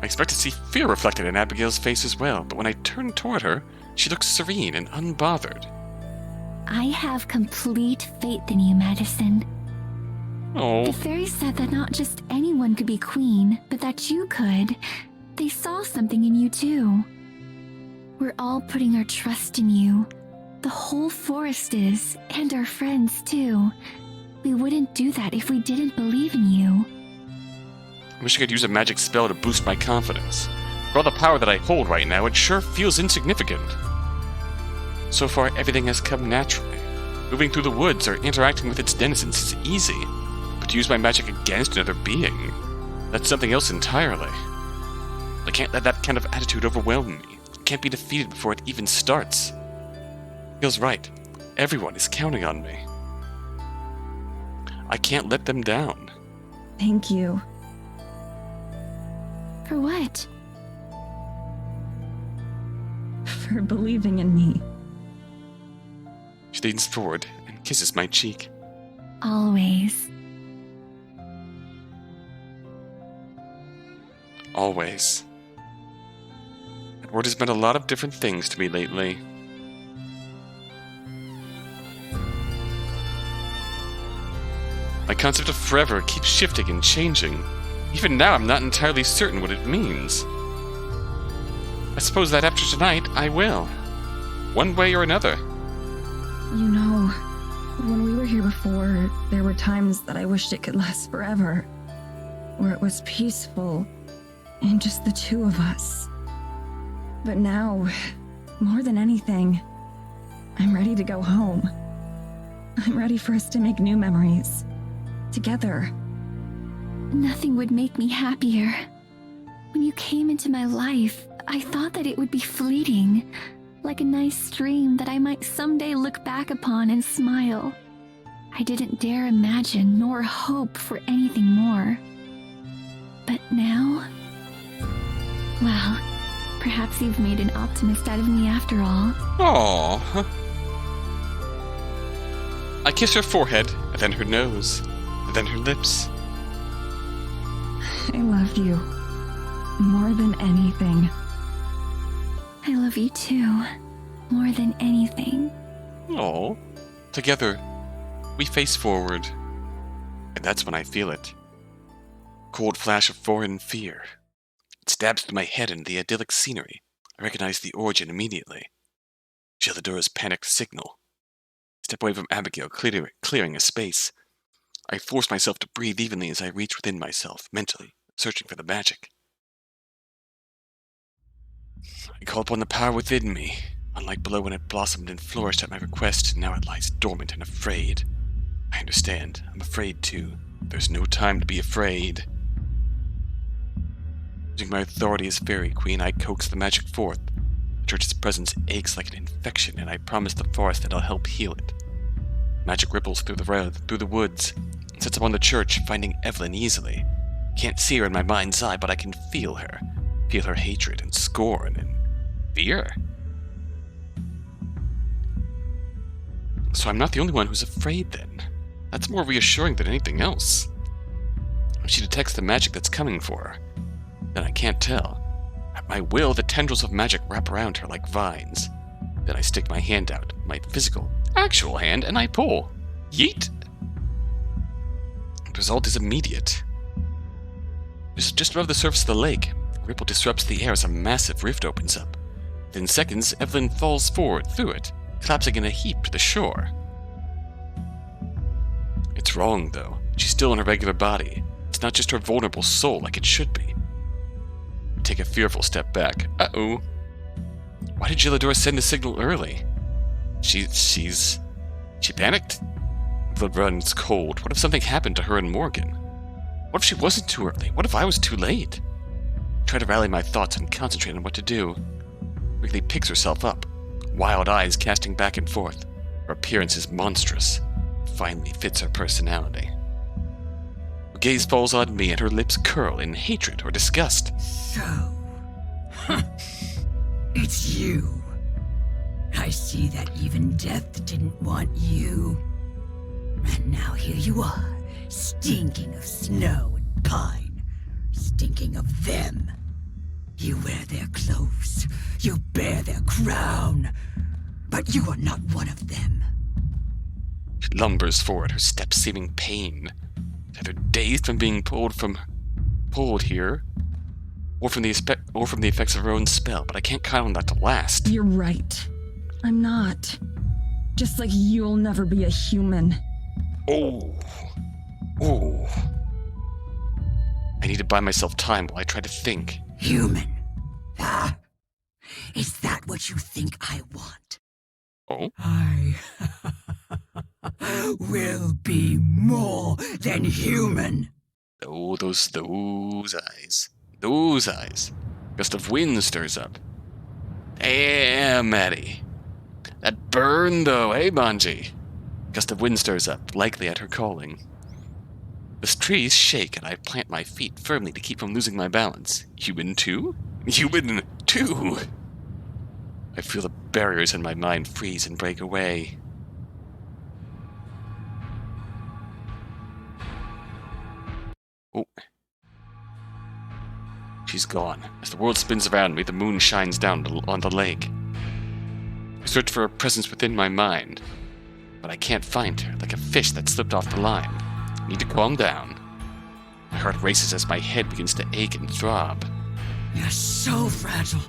I expect to see fear reflected in Abigail's face as well, but when I turn toward her, she looks serene and unbothered. I have complete faith in you, Madison. Oh. The fairies said that not just anyone could be queen, but that you could. They saw something in you too. We're all putting our trust in you. The whole forest is, and our friends too. We wouldn't do that if we didn't believe in you. I wish I could use a magic spell to boost my confidence. For all the power that I hold right now, it sure feels insignificant. So far, everything has come naturally. Moving through the woods or interacting with its denizens is easy. But to use my magic against another being, that's something else entirely. I can't let that kind of attitude overwhelm me. I can't be defeated before it even starts. Feels right. Everyone is counting on me. I can't let them down. Thank you. For what? For believing in me. She leans forward and kisses my cheek. Always. Always. That word has meant a lot of different things to me lately. My concept of forever keeps shifting and changing. Even now, I'm not entirely certain what it means. I suppose that after tonight, I will. One way or another. You know, when we were here before, there were times that I wished it could last forever. Where it was peaceful, and just the two of us. But now, more than anything, I'm ready to go home. I'm ready for us to make new memories. Together. Nothing would make me happier. When you came into my life, I thought that it would be fleeting, like a nice dream that I might someday look back upon and smile. I didn't dare imagine nor hope for anything more. But now, well, perhaps you've made an optimist out of me after all. Aww. I kiss her forehead, and then her nose, and then her lips. I love you. More than anything. I love you too, more than anything. Aww. Together, we face forward. And that's when I feel it. Cold flash of foreign fear. It stabs through my head and the idyllic scenery. I recognize the origin immediately. Geladora's panicked signal. Step away from Abigail, clearing a space. I force myself to breathe evenly as I reach within myself, mentally, searching for the magic. I call upon the power within me. Unlike below when it blossomed and flourished at my request, now it lies dormant and afraid. I understand. I'm afraid too. There's no time to be afraid. Using my authority as Fairy Queen, I coax the magic forth. The church's presence aches like an infection, and I promise the forest that I'll help heal it. Magic ripples through the woods, and sets upon the church, finding Evelyn easily. Can't see her in my mind's eye, but I can feel her. Feel her hatred and scorn and fear. So I'm not the only one who's afraid then. That's more reassuring than anything else. If she detects the magic that's coming for her, then I can't tell. At my will, the tendrils of magic wrap around her like vines. Then I stick my hand out, my physical, actual hand, and I pull. Yeet! The result is immediate. Just above the surface of the lake, a ripple disrupts the air as a massive rift opens up. Within seconds, Evelyn falls forward through it, collapsing in a heap to the shore. It's wrong, though. She's still in her regular body. It's not just her vulnerable soul like it should be. I take a fearful step back. Uh-oh. Why did Geladora send the signal early? She panicked? Blood runs cold. What if something happened to her and Morgan? What if she wasn't too early? What if I was too late? I try to rally my thoughts and concentrate on what to do. Quickly picks herself up, wild eyes casting back and forth. Her appearance is monstrous. Finally fits her personality. Her gaze falls on me and her lips curl in hatred or disgust. So, it's you. I see that even death didn't want you. And now here you are, stinking of snow and pine, stinking of them. You wear their clothes, you bear their crown, but you are not one of them. She lumbers forward, her steps seeming pain. Either dazed from being pulled here, or from the effects of her own spell, but I can't count on that to last. You're right. I'm not. Just like you'll never be a human. Oh. I need to buy myself time while I try to think. Human. Ah, is that what you think I want? Oh? I will be more than human. Oh, those eyes. Those eyes. Gust of wind stirs up. Damn, Maddie. That burn, though, eh, Bungie? Gust of wind stirs up, likely at her calling. The trees shake, and I plant my feet firmly to keep from losing my balance. Human too? Human too! I feel the barriers in my mind freeze and break away. Oh. She's gone. As the world spins around me, the moon shines down on the lake. I search for a presence within my mind, but I can't find her, like a fish that slipped off the line. I need to calm down. My heart races as my head begins to ache and throb. You're so fragile,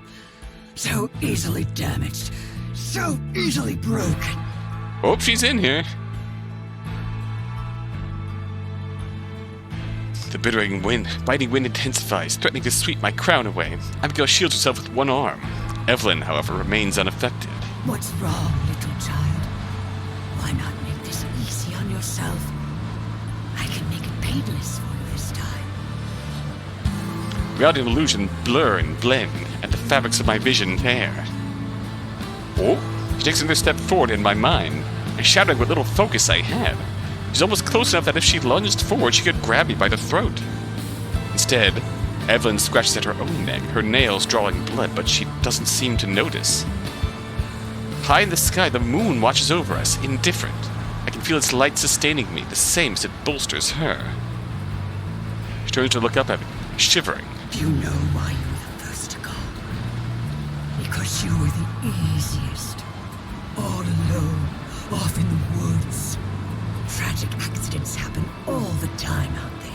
so easily damaged, so easily broken. Oh, she's in here. The biting wind intensifies, threatening to sweep my crown away. Abigail shields herself with one arm. Evelyn, however, remains unaffected. What's wrong, little child? Why not make this easy on yourself? I can make it painless for you this time. Reality and illusion blur and blend, and the fabrics of my vision tear. Oh, she takes another step forward in my mind, and shouting what little focus I had. She's almost close enough that if she lunged forward, she could grab me by the throat. Instead, Evelyn scratches at her own neck, her nails drawing blood, but she doesn't seem to notice. High in the sky, the moon watches over us, indifferent. I can feel its light sustaining me, the same as it bolsters her. She turns to look up at me, shivering. You know why you were the first to go? Because you were the easiest. All alone, off in the woods. Tragic accidents happen all the time out there.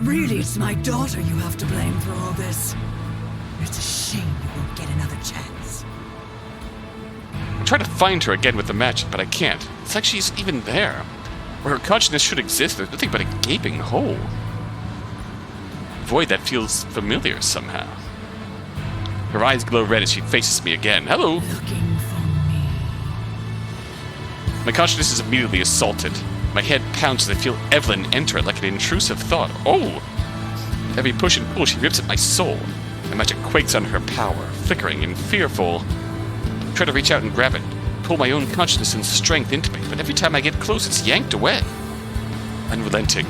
Really, it's my daughter you have to blame for all this. It's a shame you won't get another chance. I try to find her again with the match, but I can't. It's like she's even there. Where her consciousness should exist, there's nothing but a gaping hole. Void that feels familiar somehow. Her eyes glow red as she faces me again. Hello! Looking for me. My consciousness is immediately assaulted. My head pounds as I feel Evelyn enter it like an intrusive thought. Oh! Every push and pull, she rips at my soul. My magic quakes under her power, flickering and fearful. I try to reach out and grab it, pull my own consciousness and strength into me, but every time I get close, it's yanked away. Unrelenting,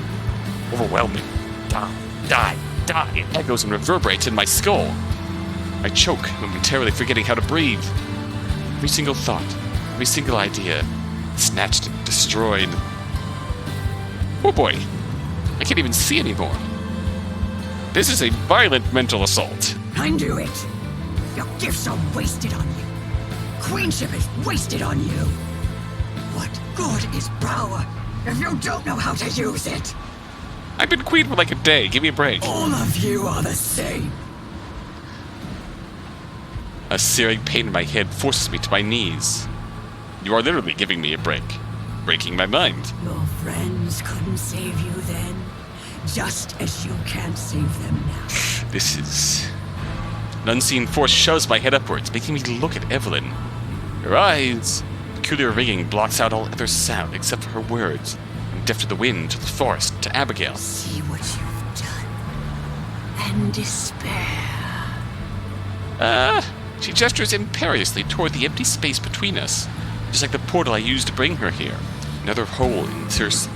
overwhelming. Die. It echoes and reverberates in my skull. I choke, momentarily forgetting how to breathe. Every single thought, every single idea, snatched and destroyed. Oh boy, I can't even see anymore. This is a violent mental assault. I knew it. Your gifts are wasted on you. Queenship is wasted on you. What good is power if you don't know how to use it? I've been queen for like a day. Give me a break. All of you are the same. A searing pain in my head forces me to my knees. You are literally giving me a break. Breaking my mind. Your friends couldn't save you then, just as you can't save them now. This is... An unseen force shoves my head upwards, making me look at Evelyn. Her eyes... Peculiar ringing blocks out all other sound except for her words. I'm deaf to the wind, to the forest, to Abigail. See what you've done, and despair. She gestures imperiously toward the empty space between us, just like the portal I used to bring her here. Another hole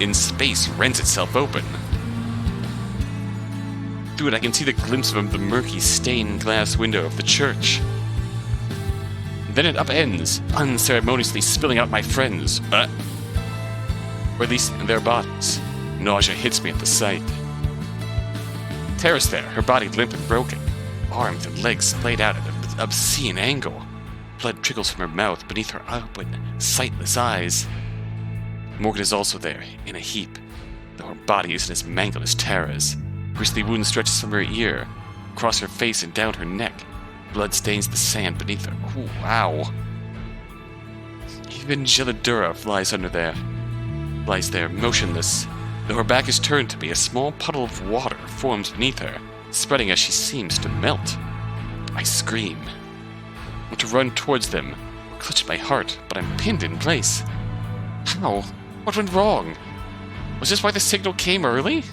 in space rends itself open. Through it, I can see the glimpse of the murky stained glass window of the church. Then it upends, unceremoniously spilling out my friends, or at least their bodies. Nausea hits me at the sight. Tara's there, her body limp and broken, arms and legs splayed out at an obscene angle. Blood trickles from her mouth beneath her open, sightless eyes. Morgan is also there, in a heap, though her body isn't as mangled as Tara's. Bristly wound stretches from her ear, across her face and down her neck. Blood stains the sand beneath her. Ooh, wow. Even Geladura lies there, motionless. Though her back is turned to me, a small puddle of water forms beneath her, spreading as she seems to melt. I scream. I want to run towards them, clutch at my heart, but I'm pinned in place. How? What went wrong? Was this why the signal came early?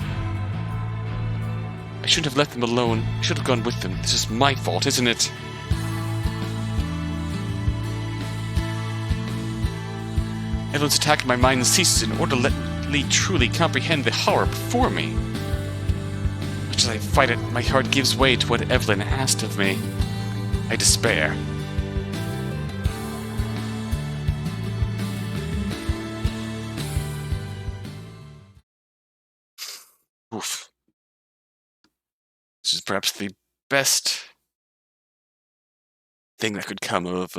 I shouldn't have left them alone. I should have gone with them. This is my fault, isn't it? Evelyn's attack in my mind ceases in order to let me truly comprehend the horror before me. Much as I fight it, my heart gives way to what Evelyn asked of me. I despair. Oof. This is perhaps the best thing that could come of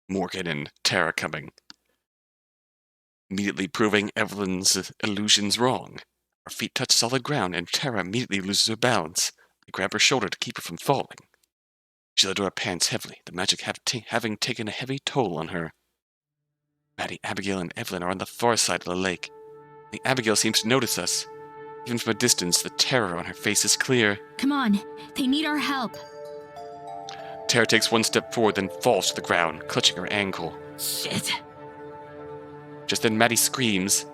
Morgan and Tara coming. Immediately proving Evelyn's illusions wrong. Our feet touch solid ground, and Tara immediately loses her balance. I grab her shoulder to keep her from falling. Geladura pants heavily, the magic having taken a heavy toll on her. Maddie, Abigail, and Evelyn are on the far side of the lake. The Abigail seems to notice us. Even from a distance, the terror on her face is clear. Come on, they need our help. Tara takes one step forward, then falls to the ground, clutching her ankle. Shit. Just then Maddie screams.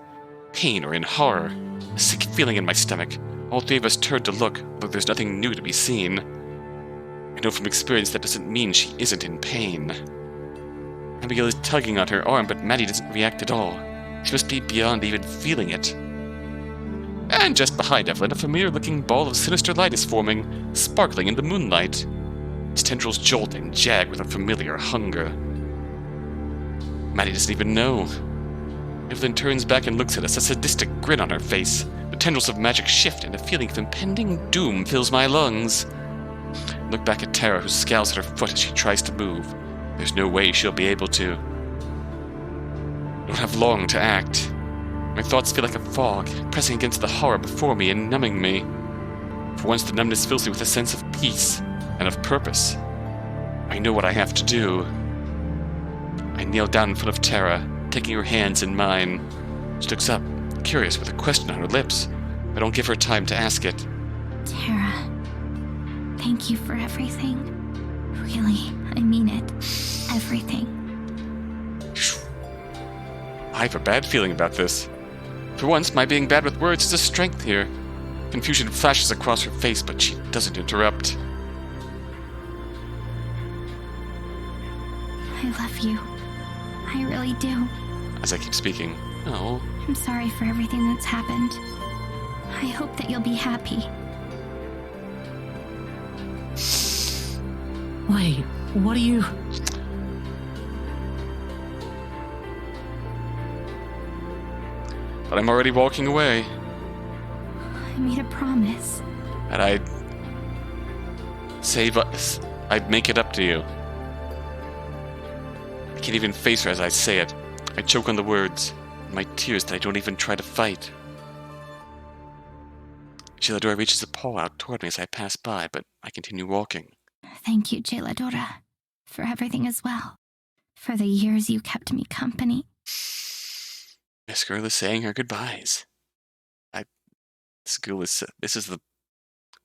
Pain or in horror. A sick feeling in my stomach. All three of us turn to look, though there's nothing new to be seen. I know from experience that doesn't mean she isn't in pain. Abigail is tugging on her arm, but Maddie doesn't react at all. She must be beyond even feeling it. And just behind Evelyn, a familiar-looking ball of sinister light is forming, sparkling in the moonlight. Its tendrils jolt and jag with a familiar hunger. Maddie doesn't even know. Evelyn turns back and looks at us, a sadistic grin on her face. The tendrils of magic shift, and a feeling of impending doom fills my lungs. I look back at Tara, who scowls at her foot as she tries to move. There's no way she'll be able to. I don't have long to act. My thoughts feel like a fog, pressing against the horror before me and numbing me. For once, the numbness fills me with a sense of peace and of purpose. I know what I have to do. I kneel down in front of Tara, taking her hands in mine. She looks up, curious with a question on her lips. I don't give her time to ask it. Tara, thank you for everything. Really, I mean it. Everything. I have a bad feeling about this. For once, my being bad with words is a strength here. Confusion flashes across her face, but she doesn't interrupt. I love you. I really do. As I keep speaking, oh. I'm sorry for everything that's happened. I hope that you'll be happy. Wait, what are you... But I'm already walking away. I made a promise. And I'd make it up to you. I can't even face her as I say it. I choke on the words, my tears that I don't even try to fight. Geladura reaches a paw out toward me as I pass by, but I continue walking. Thank you, Geladura, for everything as well. For the years you kept me company. This girl is saying her goodbyes.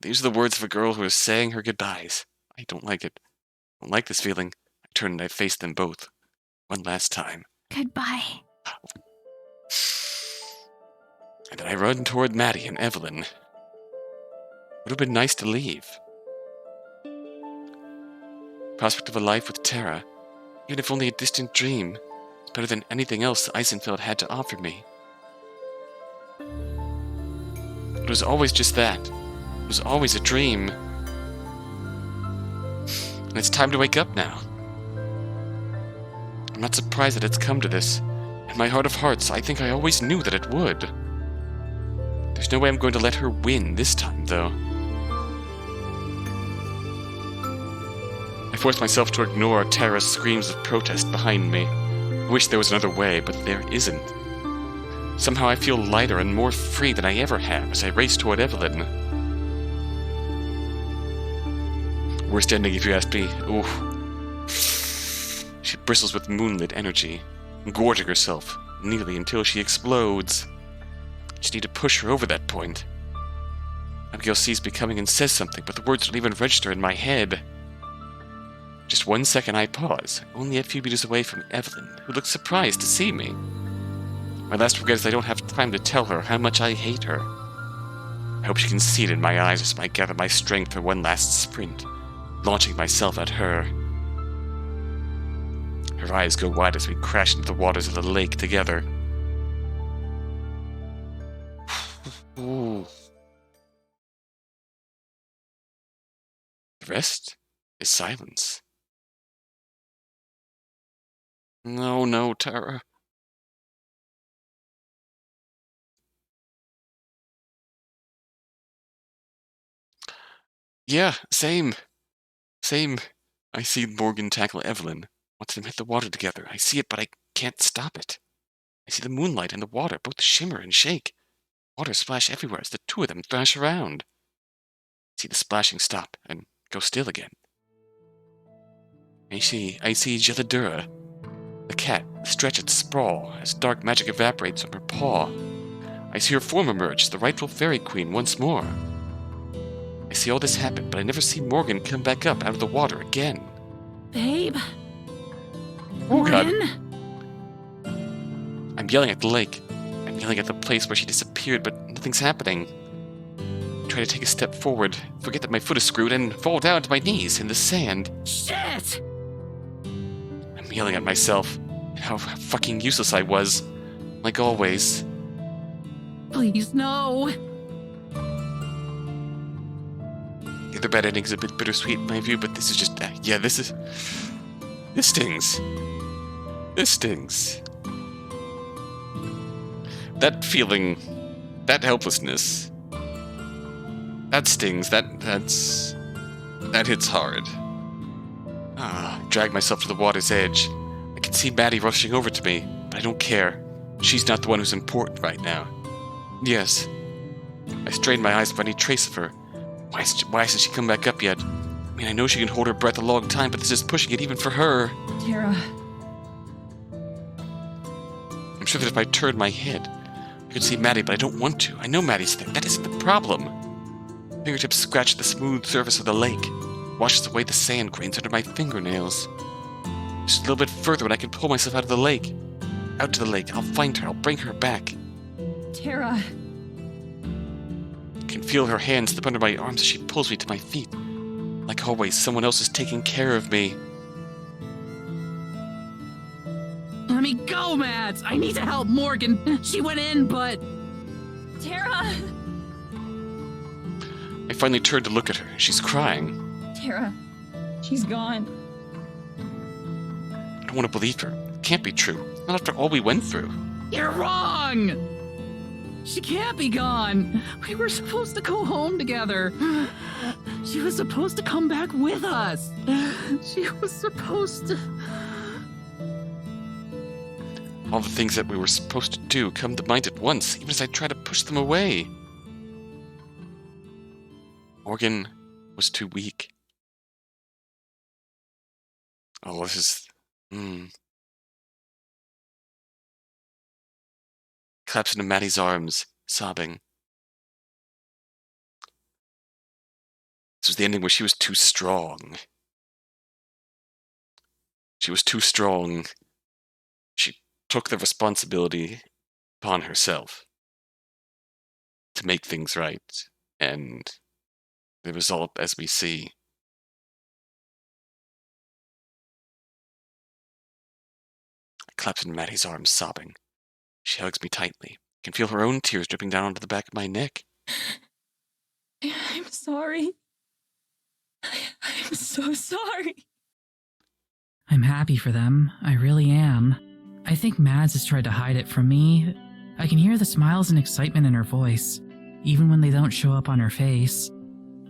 These are the words of a girl who is saying her goodbyes. I don't like it. I don't like this feeling. I turn and I face them both. One last time. Goodbye. And then I run toward Maddie and Evelyn. It would have been nice to leave. Prospect of a life with Tara, even if only a distant dream, is better than anything else Eisenfeld had to offer me. It was always just that. It was always a dream. And it's time to wake up now. I'm not surprised that it's come to this. In my heart of hearts, I think I always knew that it would. There's no way I'm going to let her win this time, though. I force myself to ignore Tara's screams of protest behind me. I wish there was another way, but there isn't. Somehow I feel lighter and more free than I ever have as I race toward Evelyn. Worst ending, if you ask me. Ooh. She bristles with moonlit energy, gorging herself nearly until she explodes. Just need to push her over that point. Abigail sees me coming and says something, but the words don't even register in my head. Just 1 second I pause, only a few meters away from Evelyn, who looks surprised to see me. My last regret is I don't have time to tell her how much I hate her. I hope she can see it in my eyes as I gather my strength for one last sprint, launching myself at her. Her eyes go wide as we crash into the waters of the lake together. Ooh. The rest is silence. No, Tara. Yeah, same. I see Morgan tackle Evelyn. Watch them hit the water together. I see it, but I can't stop it. I see the moonlight and the water both shimmer and shake. Water splash everywhere as the two of them thrash around. I see the splashing stop and go still again. I see Gelidura, the cat, stretch and sprawl as dark magic evaporates from her paw. I see her form emerge, the rightful fairy queen once more. I see all this happen, but I never see Morgan come back up out of the water again. Babe? Oh, God. Morgan? I'm yelling at the lake. I'm yelling at the place where she disappeared, but nothing's happening. I try to take a step forward, forget that my foot is screwed, and fall down to my knees in the sand. Shit! I'm yelling at myself, and how fucking useless I was. Like always. Please, no. The other bad ending is a bit bittersweet in my view, but this is just... this stings. This stings. That feeling, that helplessness, that stings, that hits hard. Drag myself to the water's edge. I can see Maddie rushing over to me, but I don't care. She's not the one who's important right now. Yes. I strain my eyes for any trace of her. Why hasn't she come back up yet? I mean, I know she can hold her breath a long time, but this is pushing it even for her. Tara. I'm sure that if I turned my head, I could see Maddie, but I don't want to. I know Maddie's there. That isn't the problem. Fingertips scratch the smooth surface of the lake, washes away the sand grains under my fingernails. Just a little bit further and I can pull myself out of the lake. Out to the lake. I'll find her. I'll bring her back. Tara. I can feel her hands slip under my arms as she pulls me to my feet. Like always, someone else is taking care of me. Let me go, Mads! I need to help Morgan! She went in, but... Tara! I finally turn to look at her. She's crying. Tara. She's gone. I don't want to believe her. It can't be true. Not after all we went through. You're wrong! She can't be gone! We were supposed to go home together. She was supposed to come back with us. She was supposed to... All the things that we were supposed to do come to mind at once, even as I try to push them away. Morgan was too weak. Oh, this is... Collapsed into Maddie's arms, sobbing. This was the ending where she was too strong. She was too strong. She took the responsibility upon herself to make things right, and the result, as we see. I collapse into Maddie's arms, sobbing. She hugs me tightly. I can feel her own tears dripping down onto the back of my neck. I'm sorry. I'm so sorry. I'm happy for them. I really am. I think Mads has tried to hide it from me. I can hear the smiles and excitement in her voice, even when they don't show up on her face.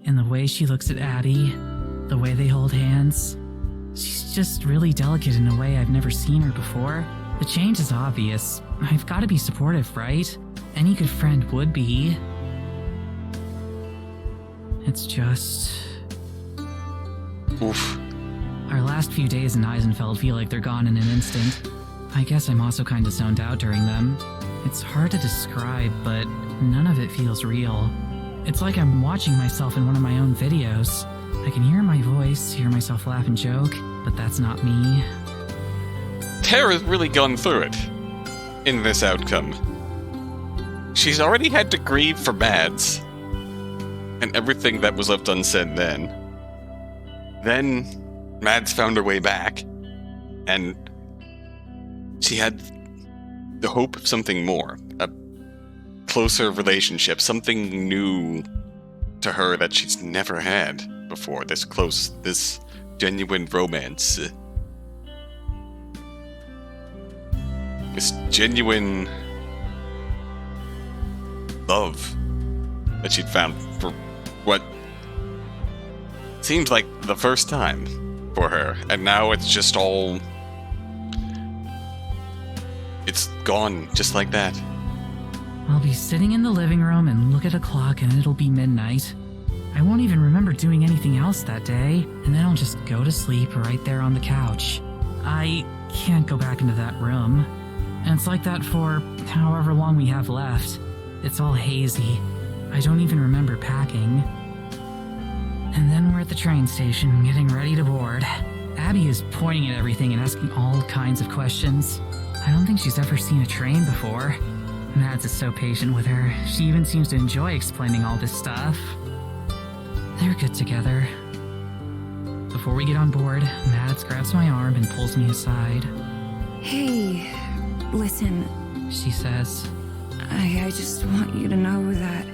And the way she looks at Addie, the way they hold hands. She's just really delicate in a way I've never seen her before. The change is obvious. I've got to be supportive, right? Any good friend would be. It's just... Oof. Our last few days in Eisenfeld feel like they're gone in an instant. I guess I'm also kind of zoned out during them. It's hard to describe, but none of it feels real. It's like I'm watching myself in one of my own videos. I can hear my voice, hear myself laugh and joke, but that's not me. Tara's really gone through it in this outcome. She's already had to grieve for Mads and everything that was left unsaid then. Then Mads found her way back, and she had the hope of something more, a closer relationship, something new to her that she's never had before, this close, this genuine romance. This genuine love that she'd found for what seems like the first time for her, and now it's just all... it's gone just like that. I'll be sitting in the living room and look at a clock and it'll be midnight. I won't even remember doing anything else that day, and then I'll just go to sleep right there on the couch. I can't go back into that room. And it's like that for however long we have left. It's all hazy. I don't even remember packing. And then we're at the train station, getting ready to board. Abby is pointing at everything and asking all kinds of questions. I don't think she's ever seen a train before. Mads is so patient with her. She even seems to enjoy explaining all this stuff. They're good together. Before we get on board, Mads grabs my arm and pulls me aside. Hey, listen, She says. I just want you to know that...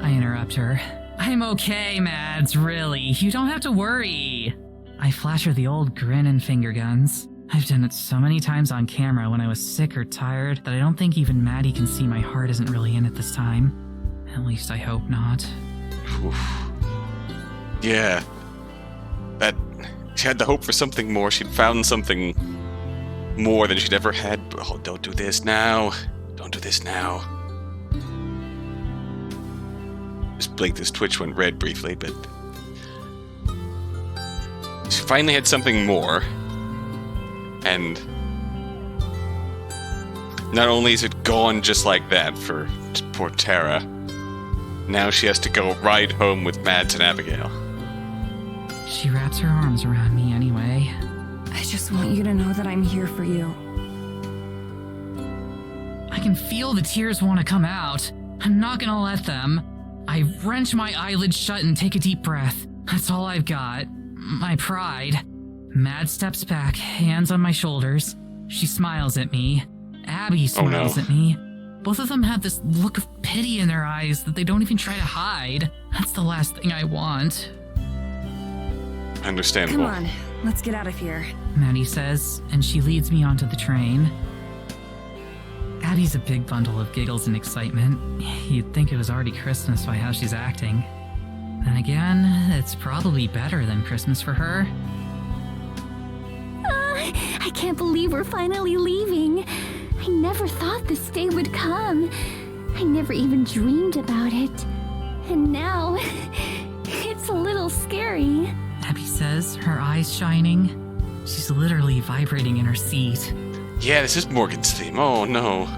I interrupt her. I'm okay, Mads, really. You don't have to worry. I flash her the old grin and finger guns. I've done it so many times on camera when I was sick or tired that I don't think even Maddie can see my heart isn't really in it this time. At least I hope not. Oof. Yeah. That... she had the hope for something more. She'd found something more than she'd ever had. Oh, don't do this now. Don't do this now. Just blinked, this twitch went red briefly, but... she finally had something more. And... not only is it gone just like that for poor Tara, now she has to go ride home with Mads and Abigail. She wraps her arms around me anyway. I just want you to know that I'm here for you. I can feel the tears want to come out. I'm not gonna let them. I wrench my eyelids shut and take a deep breath. That's all I've got. My pride. Mad steps back, hands on my shoulders. She smiles at me. Abby smiles at me. Both of them have this look of pity in their eyes that they don't even try to hide. That's the last thing I want. Understandable. Come on, let's get out of here. Maddie says, and she leads me onto the train. Abby's a big bundle of giggles and excitement. You'd think it was already Christmas by how she's acting. Then again, it's probably better than Christmas for her. I can't believe we're finally leaving. I never thought this day would come. I never even dreamed about it. And now, it's a little scary. Abby says, her eyes shining. She's literally vibrating in her seat. Yeah, this is Morgan's theme. Oh, no.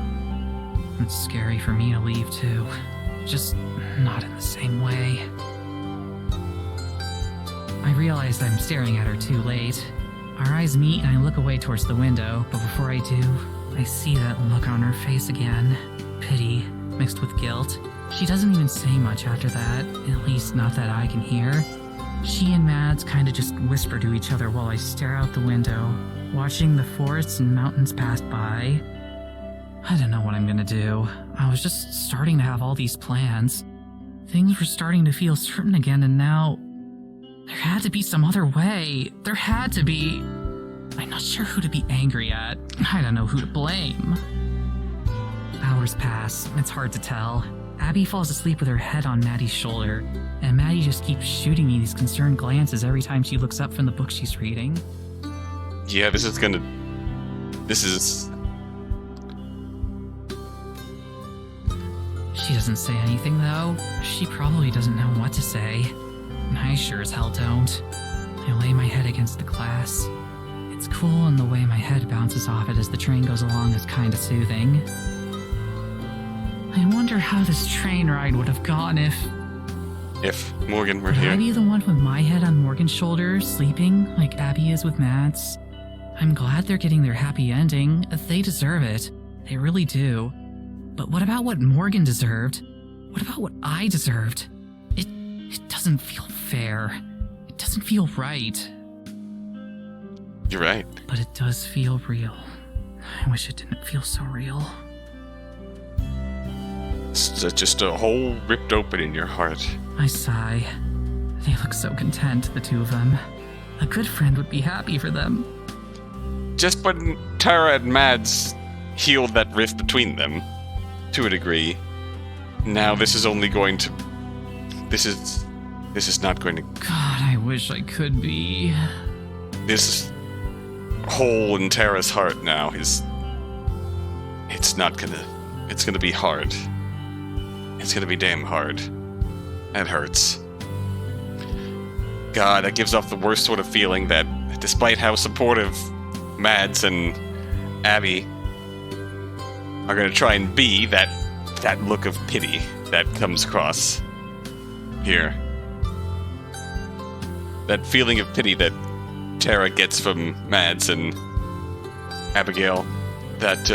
It's scary for me to leave, too. Just not in the same way. I realize I'm staring at her too late. Our eyes meet and I look away towards the window, but before I do, I see that look on her face again. Pity, mixed with guilt. She doesn't even say much after that, at least not that I can hear. She and Mads kind of just whisper to each other while I stare out the window, watching the forests and mountains pass by. I don't know what I'm gonna do. I was just starting to have all these plans. Things were starting to feel certain again, and now... there had to be some other way. There had to be. I'm not sure who to be angry at. I don't know who to blame. Hours pass. It's hard to tell. Abby falls asleep with her head on Maddie's shoulder, and Maddie just keeps shooting me these concerned glances every time she looks up from the book she's reading. Yeah, this is gonna This is... She doesn't say anything, though. She probably doesn't know what to say. I sure as hell don't. I lay my head against the glass. It's cool, and the way my head bounces off it as the train goes along is kinda soothing. I wonder how this train ride would have gone if Morgan were Would here. I be the one with my head on Morgan's shoulder, sleeping like Abby is with Matt's? I'm glad they're getting their happy ending. They deserve it. They really do. But what about what Morgan deserved? What about what I deserved? It doesn't feel fair. It doesn't feel right. You're right. But it does feel real. I wish it didn't feel so real. It's just a hole ripped open in your heart. I sigh. They look so content, the two of them. A good friend would be happy for them. Just when Tara and Mads healed that rift between them, to a degree, now this is only going to... This is not going to... God, I wish I could be. This hole in Tara's heart now is... It's not gonna... It's gonna be hard. It's gonna be damn hard. That hurts. God, that gives off the worst sort of feeling that, despite how supportive Mads and Abby are gonna try and be, that look of pity that comes across here. That feeling of pity that Tara gets from Mads and Abigail, that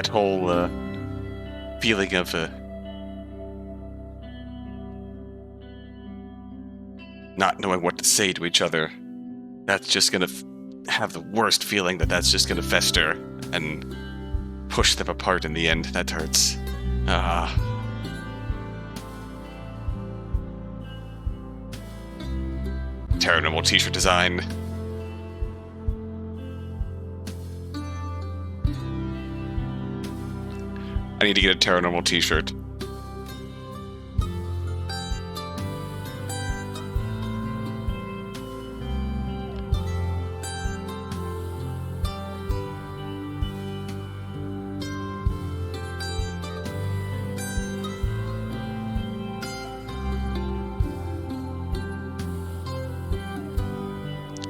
whole feeling of not knowing what to say to each other. That's just gonna have the worst feeling that's just gonna fester and push them apart in the end. That hurts. Paranormal t-shirt design. I need to get a Paranormal t-shirt.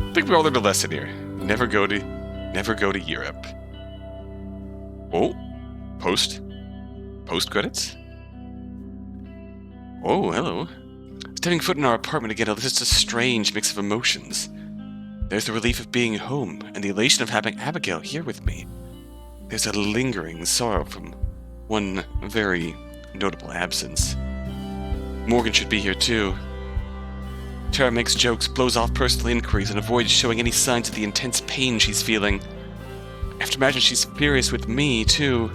I think we all learned a lesson here. Never go to Europe. Oh, post credits. Oh, hello. Stepping foot in our apartment again elicits a strange mix of emotions. There's the relief of being home and the elation of having Abigail here with me. There's a lingering sorrow from one very notable absence. Morgan should be here too. Tara makes jokes, blows off personal inquiries, and avoids showing any signs of the intense pain she's feeling. I have to imagine she's furious with me, too.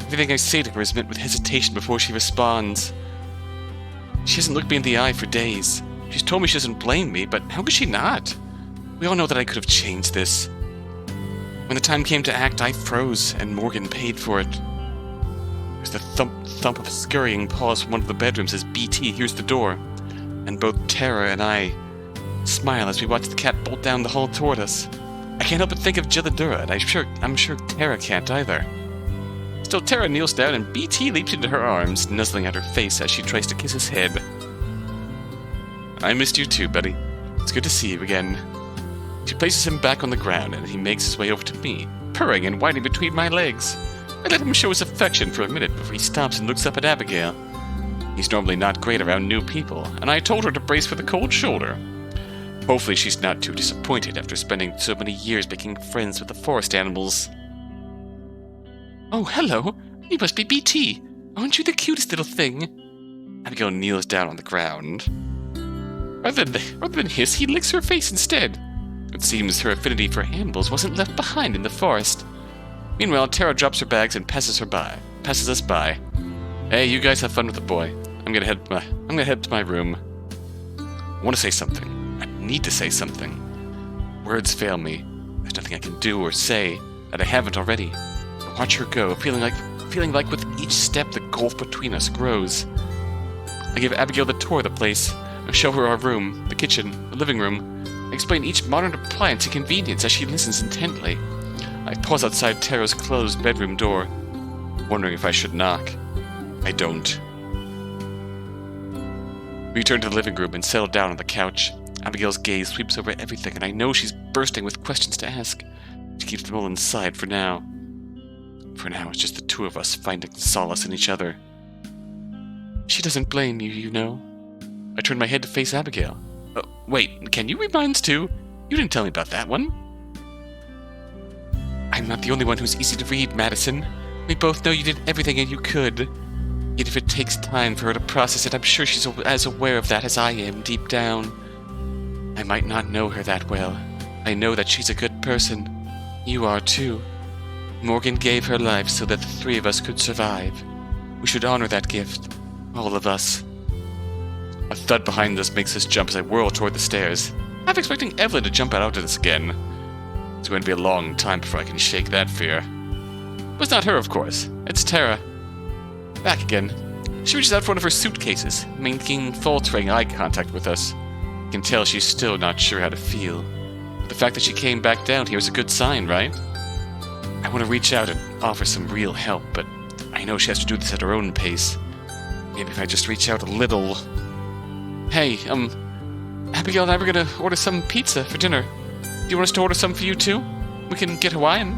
Everything I say to her is met with hesitation before she responds. She hasn't looked me in the eye for days. She's told me she doesn't blame me, but how could she not? We all know that I could have changed this. When the time came to act, I froze, and Morgan paid for it. There's the thump of scurrying paws from one of the bedrooms as BT hears the door. And both Tara and I smile as we watch the cat bolt down the hall toward us. I can't help but think of Jilladura, and I'm sure Tara can't either. Still, Tara kneels down and BT leaps into her arms, nuzzling at her face as she tries to kiss his head. I missed you too, buddy. It's good to see you again. She places him back on the ground, and he makes his way over to me, purring and whining between my legs. I let him show his affection for a minute before he stops and looks up at Abigail. He's normally not great around new people, and I told her to brace for the cold shoulder. Hopefully she's not too disappointed after spending so many years making friends with the forest animals. Oh, hello! You must be BT! Aren't you the cutest little thing? Abigail kneels down on the ground. Rather than hiss, he licks her face instead. It seems her affinity for animals wasn't left behind in the forest. Meanwhile, Tara drops her bags and passes us by. Hey, you guys have fun with the boy. I'm gonna head to my room. I want to say something. I need to say something. Words fail me. There's nothing I can do or say that I haven't already. I watch her go, feeling like with each step the gulf between us grows. I give Abigail the tour of the place. I show her our room, the kitchen, the living room. I explain each modern appliance and convenience as she listens intently. I pause outside Tara's closed bedroom door, wondering if I should knock. I don't. We return to the living room and settle down on the couch. Abigail's gaze sweeps over everything, and I know she's bursting with questions to ask. She keeps them all inside for now. For now, it's just the two of us finding solace in each other. She doesn't blame you, you know. I turn my head to face Abigail. Wait, can you read minds too? You didn't tell me about that one. I'm not the only one who's easy to read, Madison. We both know you did everything that you could. Yet if it takes time for her to process it, I'm sure she's as aware of that as I am, deep down. I might not know her that well. I know that she's a good person. You are too. Morgan gave her life so that the three of us could survive. We should honor that gift. All of us. A thud behind us makes us jump as I whirl toward the stairs. I'm expecting Evelyn to jump out onto this again. It's going to be a long time before I can shake that fear. But it's not her, of course. It's Tara. Back again. She reaches out for one of her suitcases, making faltering eye contact with us. I can tell she's still not sure how to feel. But the fact that she came back down here is a good sign, right? I want to reach out and offer some real help, but I know she has to do this at her own pace. Maybe if I just reach out a little... Hey, Abigail and I were gonna order some pizza for dinner. Do you want us to order some for you too? We can get Hawaiian.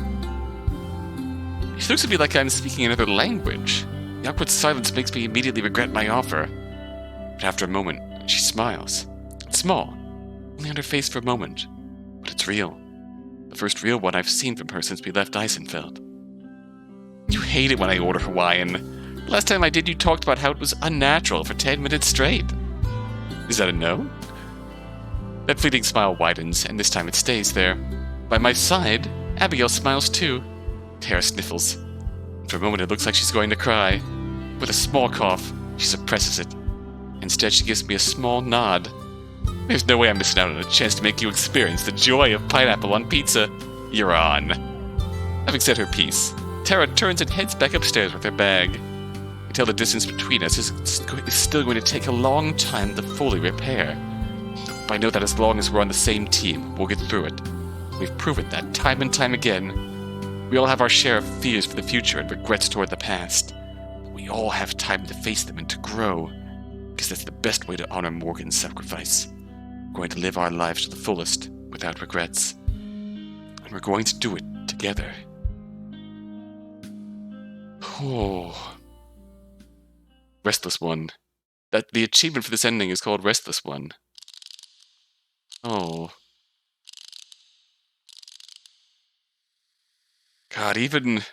She looks at me like I'm speaking another language. The awkward silence makes me immediately regret my offer. But after a moment, she smiles. It's small, only on her face for a moment, but it's real. The first real one I've seen from her since we left Eisenfeld. You hate it when I order Hawaiian. The last time I did, you talked about how it was unnatural for 10 minutes straight. Is that a no? That fleeting smile widens, and this time it stays there. By my side, Abigail smiles too. Tara sniffles. For a moment it looks like she's going to cry. With a small cough, she suppresses it. Instead, she gives me a small nod. There's no way I'm missing out on a chance to make you experience the joy of pineapple on pizza. You're on. Having said her piece, Tara turns and heads back upstairs with her bag. I tell the distance between us is still going to take a long time to fully repair. But I know that as long as we're on the same team, we'll get through it. We've proven that time and time again. We all have our share of fears for the future and regrets toward the past. But we all have time to face them and to grow, because that's the best way to honor Morgan's sacrifice. We're going to live our lives to the fullest, without regrets. And we're going to do it together. Oh. Restless One. That the achievement for this ending is called Restless One. Oh. God, even...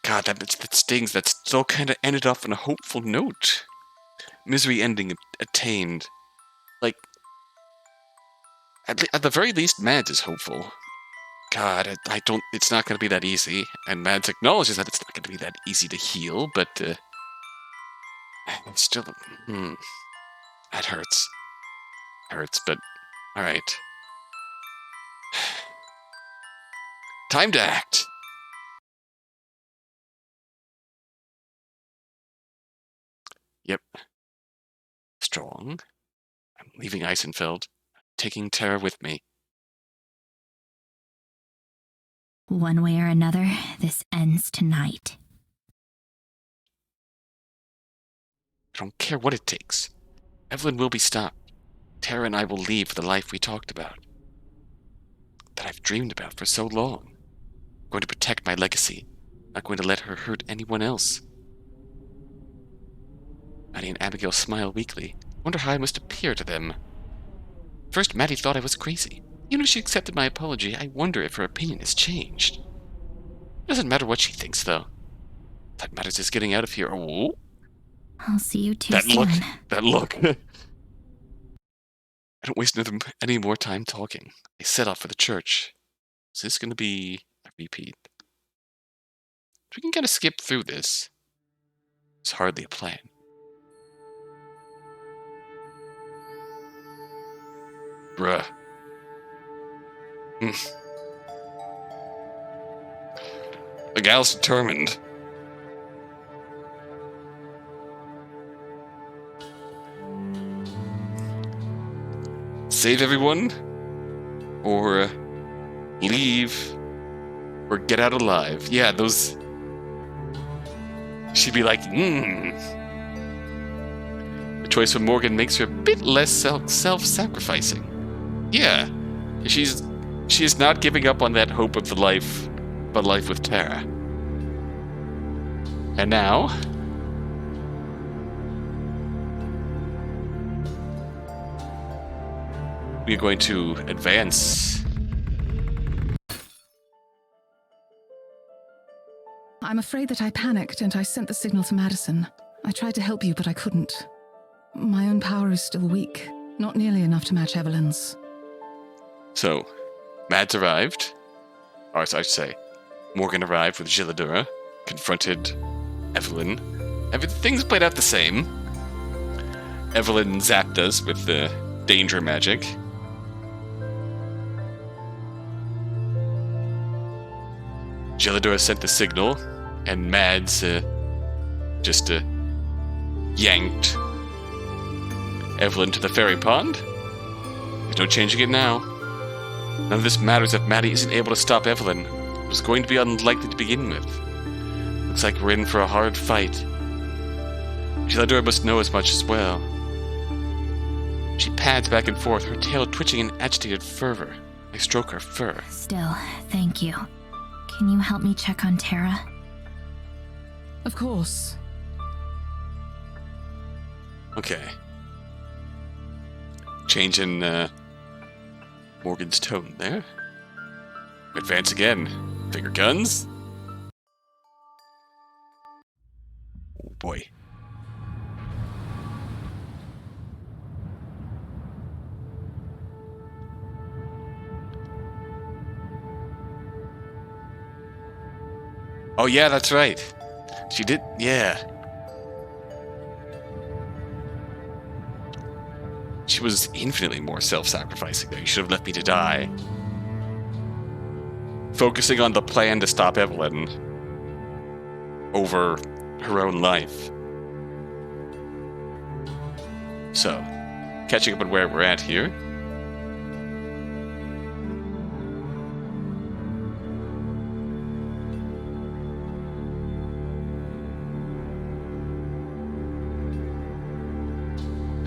God, that stings. That still kind of ended off on a hopeful note. Misery ending attained. Like, at the very least, Mads is hopeful. God, I don't... It's not going to be that easy. And Mads acknowledges that it's not going to be that easy to heal, but... it's still... That hurts. Hurts, but... Alright. Time to act! Yep. Strong. I'm leaving Eisenfeld. Taking Tara with me. One way or another, this ends tonight. I don't care what it takes. Evelyn will be stopped. Tara and I will leave for the life we talked about. That I've dreamed about for so long. I'm going to protect my legacy. Not going to let her hurt anyone else. Maddie and Abigail smile weakly. Wonder how I must appear to them. First, Maddie thought I was crazy. Even if she accepted my apology, I wonder if her opinion has changed. It doesn't matter what she thinks, though. That matters is getting out of here. Oh, I'll see you too that soon. look. That look. I don't waste any more time talking. I set off for the church. Is this going to be a repeat? We can kind of skip through this. It's hardly a plan. Bruh. The gal's determined. Save everyone, or leave, or get out alive. Yeah, those... She'd be like, The choice of Morgan makes her a bit less self-sacrificing. Yeah, she is not giving up on that hope of the life, but life with Tara. And now... we're going to advance. I'm afraid that I panicked and I sent the signal to Madison. I tried to help you, but I couldn't. My own power is still weak, not nearly enough to match Evelyn's. So, Mads arrived. Or I should say, Morgan arrived with Gilladura, confronted Evelyn. Everything's played out the same. Evelyn zapped us with the danger magic. Gilladura sent the signal, and Mads just yanked Evelyn to the fairy pond. There's no changing it now. None of this matters if Maddie isn't able to stop Evelyn. It was going to be unlikely to begin with. Looks like we're in for a hard fight. Gilladura must know as much as well. She pads back and forth, her tail twitching in agitated fervor. I stroke her fur. Still, thank you. Can you help me check on Tara? Of course. Okay. Change in Morgan's tone there. Advance again. Bigger guns. Oh boy. Oh yeah, that's right. She did, yeah. She was infinitely more self-sacrificing though. You should have left me to die. Focusing on the plan to stop Evelyn over her own life. So, catching up on where we're at here.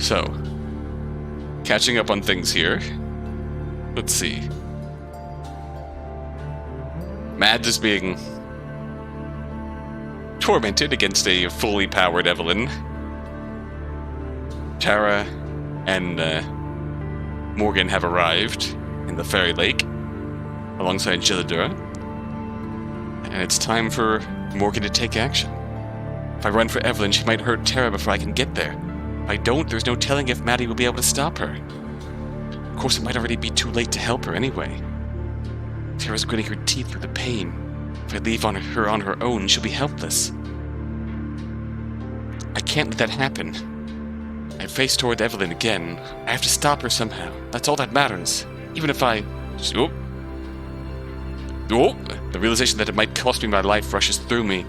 So, catching up on things here. Let's see. Mads is being tormented against a fully powered Evelyn. Tara and Morgan have arrived in the fairy lake alongside Gilladura. And it's time for Morgan to take action. If I run for Evelyn, she might hurt Tara before I can get there. If I don't, there's no telling if Maddie will be able to stop her. Of course, it might already be too late to help her anyway. Tara's gritting her teeth through the pain. If I leave her on her own, she'll be helpless. I can't let that happen. I face toward Evelyn again. I have to stop her somehow. That's all that matters. Even if I... Oh! The realization that it might cost me my life rushes through me.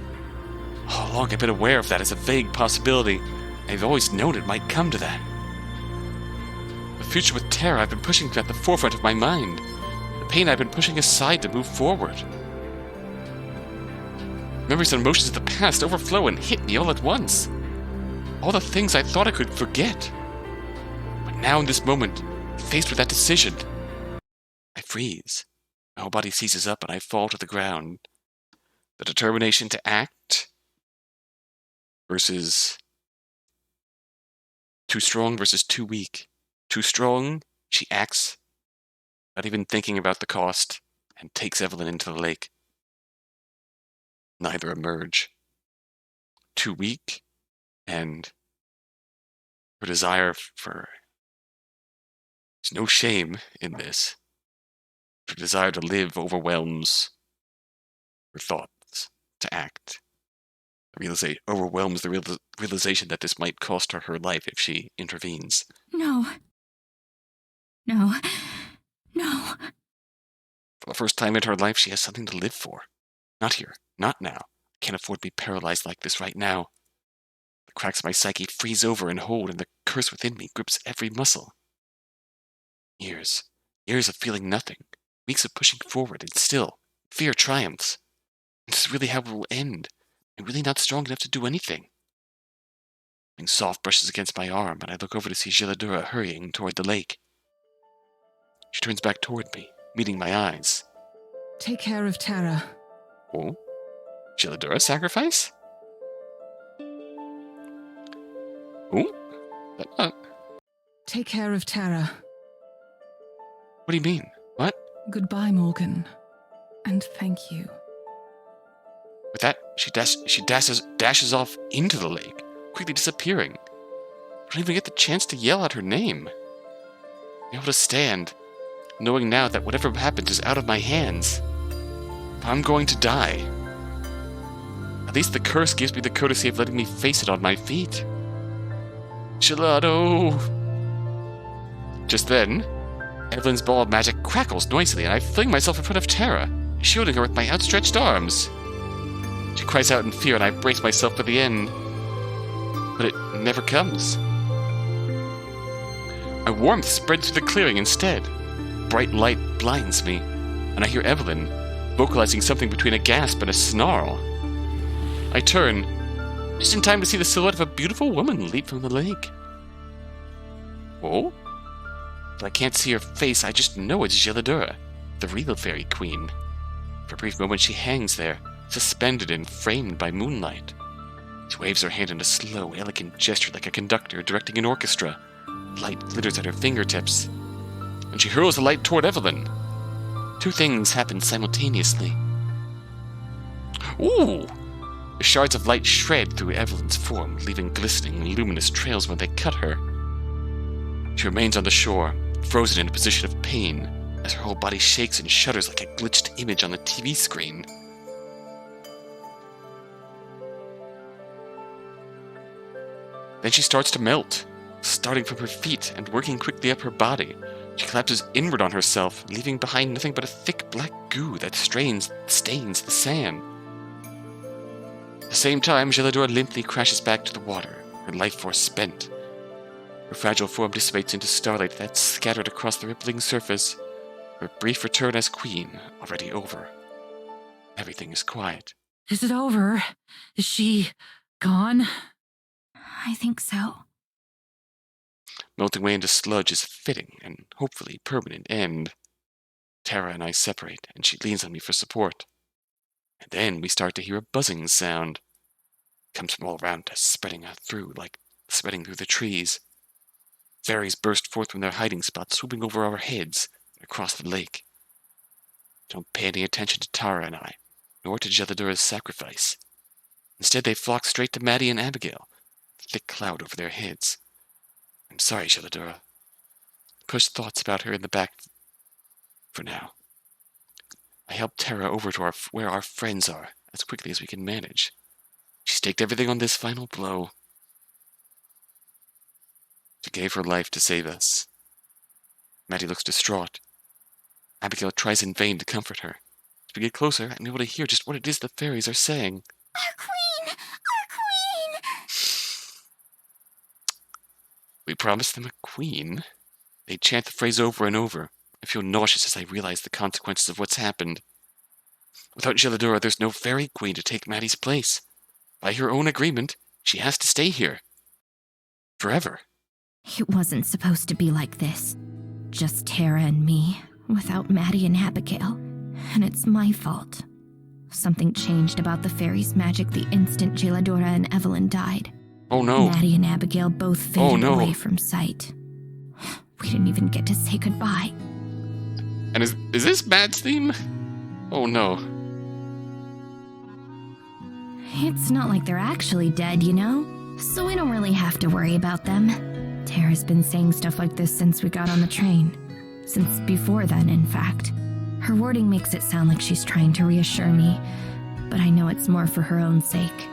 How long I've been aware of that as a vague possibility. I've always known it might come to that. The future with Tara I've been pushing at the forefront of my mind. The pain I've been pushing aside to move forward. Memories and emotions of the past overflow and hit me all at once. All the things I thought I could forget. But now in this moment, faced with that decision, I freeze. My whole body seizes up and I fall to the ground. The determination to act versus too strong versus too weak. Too strong, she acts, not even thinking about the cost, and takes Evelyn into the lake. Neither emerge. Too weak, and her desire for... There's no shame in this. Her desire to live overwhelms her thoughts to act. Overwhelms the realization that this might cost her her life if she intervenes. No. No. No. For the first time in her life, she has something to live for. Not here. Not now. I can't afford to be paralyzed like this right now. The cracks of my psyche freeze over and hold, and the curse within me grips every muscle. Years of feeling nothing, weeks of pushing forward, and still, fear triumphs. This is really how it will end. I'm really not strong enough to do anything. Something soft brushes against my arm, and I look over to see Geladura hurrying toward the lake. She turns back toward me, meeting my eyes. Take care of Terra. Oh? Geladura sacrifice? Oh? Take care of Terra. What do you mean? What? Goodbye, Morgan. And thank you. With that, she dashes off into the lake, quickly disappearing. I don't even get the chance to yell out her name. I'm able to stand, knowing now that whatever happens is out of my hands. I'm going to die. At least the curse gives me the courtesy of letting me face it on my feet. Gelato! Just then, Evelyn's ball of magic crackles noisily, and I fling myself in front of Terra, shielding her with my outstretched arms. She cries out in fear, and I brace myself for the end. But it never comes. A warmth spreads through the clearing instead. Bright light blinds me, and I hear Evelyn, vocalizing something between a gasp and a snarl. I turn, just in time to see the silhouette of a beautiful woman leap from the lake. Oh? But I can't see her face, I just know it's Geladura, the real fairy queen. For a brief moment she hangs there, suspended and framed by moonlight. She waves her hand in a slow, elegant gesture like a conductor directing an orchestra. Light glitters at her fingertips, and she hurls the light toward Evelyn. Two things happen simultaneously. Ooh! The shards of light shred through Evelyn's form, leaving glistening, luminous trails when they cut her. She remains on the shore, frozen in a position of pain, as her whole body shakes and shudders like a glitched image on the TV screen. Then she starts to melt, starting from her feet and working quickly up her body. She collapses inward on herself, leaving behind nothing but a thick black goo that stains the sand. At the same time, Geladura limply crashes back to the water, her life force spent. Her fragile form dissipates into starlight that's scattered across the rippling surface, her brief return as queen already over. Everything is quiet. Is it over? Is she gone? I think so. Melting away into sludge is a fitting and hopefully permanent end. Terra and I separate, and she leans on me for support. And then we start to hear a buzzing sound. It comes from all around us, spreading through the trees. Fairies burst forth from their hiding spots, swooping over our heads and across the lake. They don't pay any attention to Tara and I, nor to Geladura's sacrifice. Instead, they flock straight to Maddie and Abigail, a thick cloud over their heads. I'm sorry, Geladura. Push thoughts about her in the back for now. I helped Terra over to where our friends are as quickly as we can manage. She staked everything on this final blow. She gave her life to save us. Maddie looks distraught. Abigail tries in vain to comfort her. As we get closer, I'm able to hear just what it is the fairies are saying. Our queen! Our queen! We promised them a queen. They chant the phrase over and over. I feel nauseous as I realize the consequences of what's happened. Without Geladura, there's no fairy queen to take Maddie's place. By her own agreement, she has to stay here. Forever. It wasn't supposed to be like this. Just Tara and me, without Maddie and Abigail. And it's my fault. Something changed about the fairies' magic the instant Geladura and Evelyn died. Oh no. Maddie and Abigail both faded away from sight. We didn't even get to say goodbye. And is this Matt's theme? Oh no. It's not like they're actually dead, you know? So we don't really have to worry about them. Tara's been saying stuff like this since we got on the train. Since before then, in fact. Her wording makes it sound like she's trying to reassure me, but I know it's more for her own sake.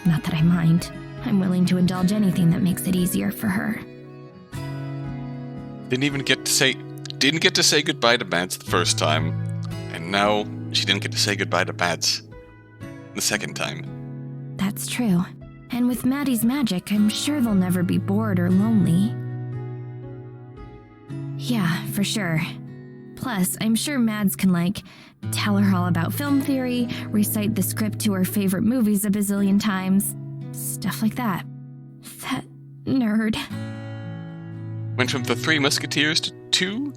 Not that I mind. I'm willing to indulge anything that makes it easier for her. Didn't get to say goodbye to Mads the first time, and now she didn't get to say goodbye to Mads the second time. That's true. And with Maddie's magic, I'm sure they'll never be bored or lonely. Yeah, for sure. Plus, I'm sure Mads can, tell her all about film theory, recite the script to her favorite movies a bazillion times. Stuff like that. That nerd. Went from the 3 Musketeers to 2?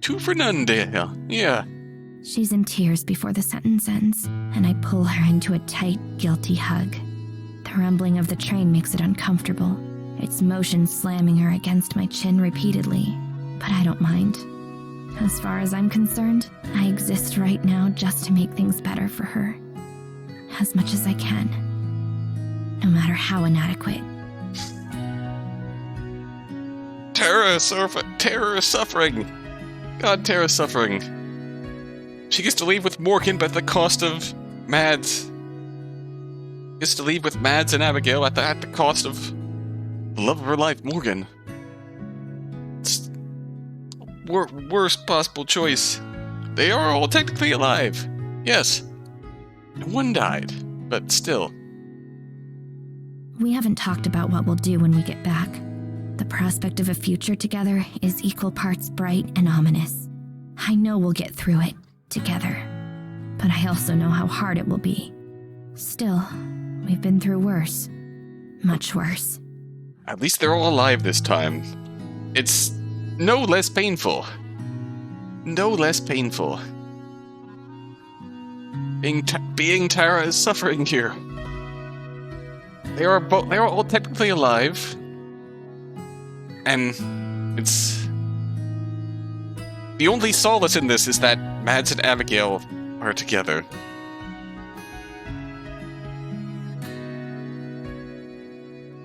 2 for none, Dale. Yeah. She's in tears before the sentence ends, and I pull her into a tight, guilty hug. The rumbling of the train makes it uncomfortable, its motion slamming her against my chin repeatedly, but I don't mind. As far as I'm concerned, I exist right now just to make things better for her. As much as I can. No matter how inadequate. Tara is suffering. God, Tara's suffering. She gets to leave with Morgan, but at the cost of Mads. Gets to leave with Mads and Abigail at the cost of the love of her life, Morgan. It's worst possible choice. They are all technically alive. Yes. And one died, but still. We haven't talked about what we'll do when we get back. The prospect of a future together is equal parts bright and ominous. I know we'll get through it, together. But I also know how hard it will be. Still, we've been through worse. Much worse. At least they're all alive this time. It's no less painful. No less painful. Being Tara is suffering here. They are all technically alive. And it's... The only solace in this is that Mads and Abigail are together.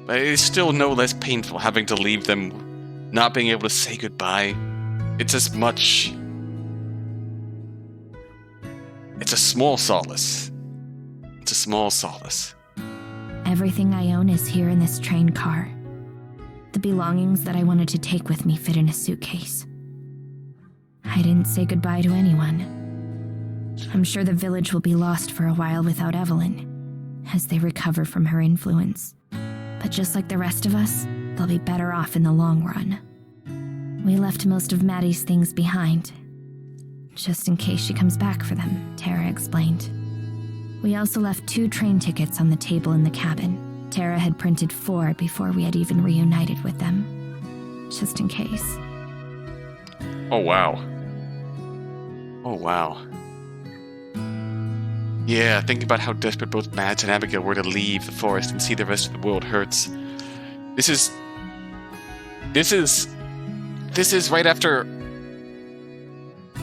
But it is still no less painful having to leave them, not being able to say goodbye. It's as much... It's a small solace. It's a small solace. Everything I own is here in this train car. The belongings that I wanted to take with me fit in a suitcase. I didn't say goodbye to anyone. I'm sure the village will be lost for a while without Evelyn, as they recover from her influence. But just like the rest of us, they'll be better off in the long run. We left most of Maddie's things behind, just in case she comes back for them, Tara explained. We also left 2 train tickets on the table in the cabin. Tara had printed 4 before we had even reunited with them, just in case. Oh, wow. Oh, wow. Yeah, thinking about how desperate both Mads and Abigail were to leave the forest and see the rest of the world hurts. This is right after...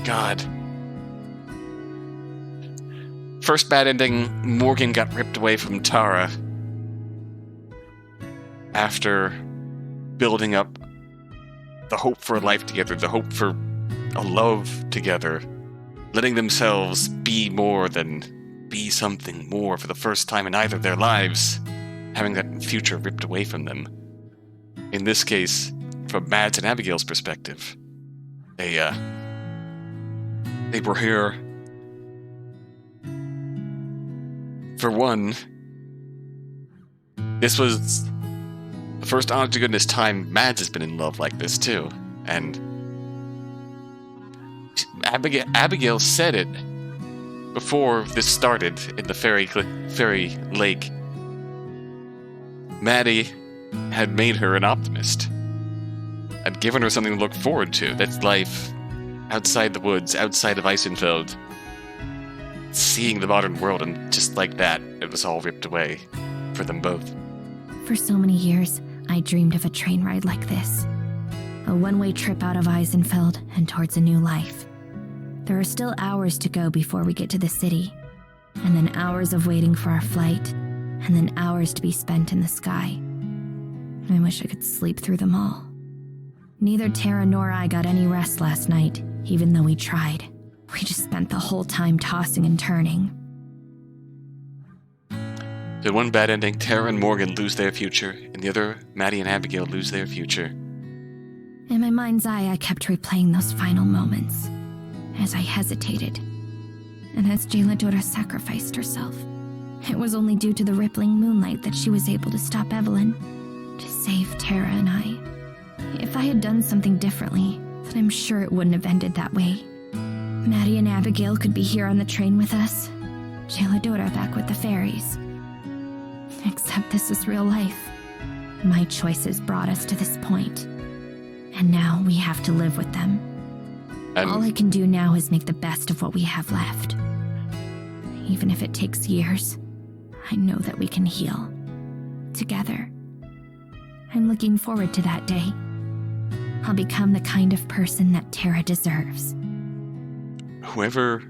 God. First bad ending, Morgan got ripped away from Tara. After building up the hope for a life together, the hope for a love together, letting themselves be more than be something more for the first time in either of their lives, having that future ripped away from them. In this case, from Mads and Abigail's perspective, they were here. For one, this was the first honest to goodness time Mads has been in love like this too, and Abigail said it before this started in the fairy lake. Maddie had made her an optimist, had given her something to look forward to. That's life outside the woods, outside of Eisenfeld, seeing the modern world, and just like that, it was all ripped away for them both. For so many years, I dreamed of a train ride like this. A one-way trip out of Eisenfeld and towards a new life. There are still hours to go before we get to the city, and then hours of waiting for our flight, and then hours to be spent in the sky. I wish I could sleep through them all. Neither Tara nor I got any rest last night, even though we tried. We just spent the whole time tossing and turning. In one bad ending, Tara and Morgan lose their future. In the other, Maddie and Abigail lose their future. In my mind's eye, I kept replaying those final moments, as I hesitated, and as Jaladora sacrificed herself, It was only due to the rippling moonlight that she was able to stop Evelyn, to save Tara and I. If I had done something differently, then I'm sure it wouldn't have ended that way. Maddie and Abigail could be here on the train with us, Cheladora back with the fairies. Except this is real life. My choices brought us to this point, and now we have to live with them. All I can do now is make the best of what we have left. Even if it takes years, I know that we can heal. Together. I'm looking forward to that day. I'll become the kind of person that Tara deserves. Whoever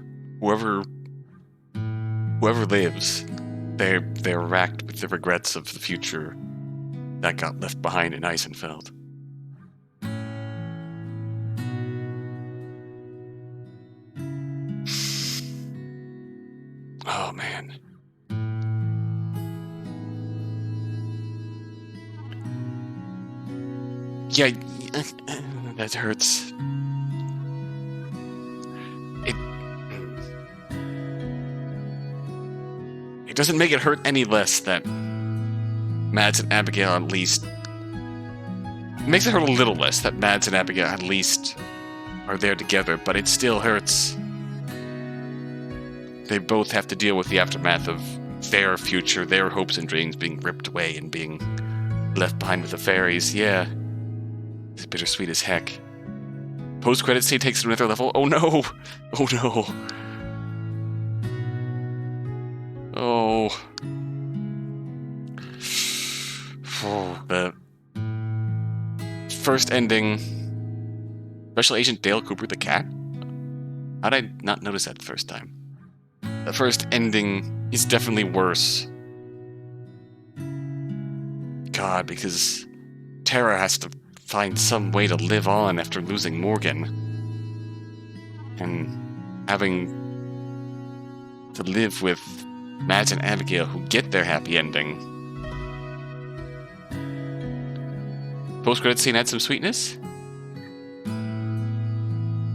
lives, they're racked with the regrets of the future that got left behind in Eisenfeld. Oh man. Yeah, that hurts. It doesn't make it hurt any less that Mads and Abigail at least... It makes it hurt a little less that Mads and Abigail at least are there together, but it still hurts. They both have to deal with the aftermath of their future, their hopes and dreams being ripped away and being left behind with the fairies. Yeah. It's bittersweet as heck. Post-credit scene takes it to another level. Oh no! Oh no! Oh. Oh, the first ending. Special Agent Dale Cooper, the cat? How'd I not notice that the first time? The first ending is definitely worse. God, because Tara has to find some way to live on after losing Morgan. And having to live with Mads and Abigail who get their happy ending. Post-credit scene had some sweetness?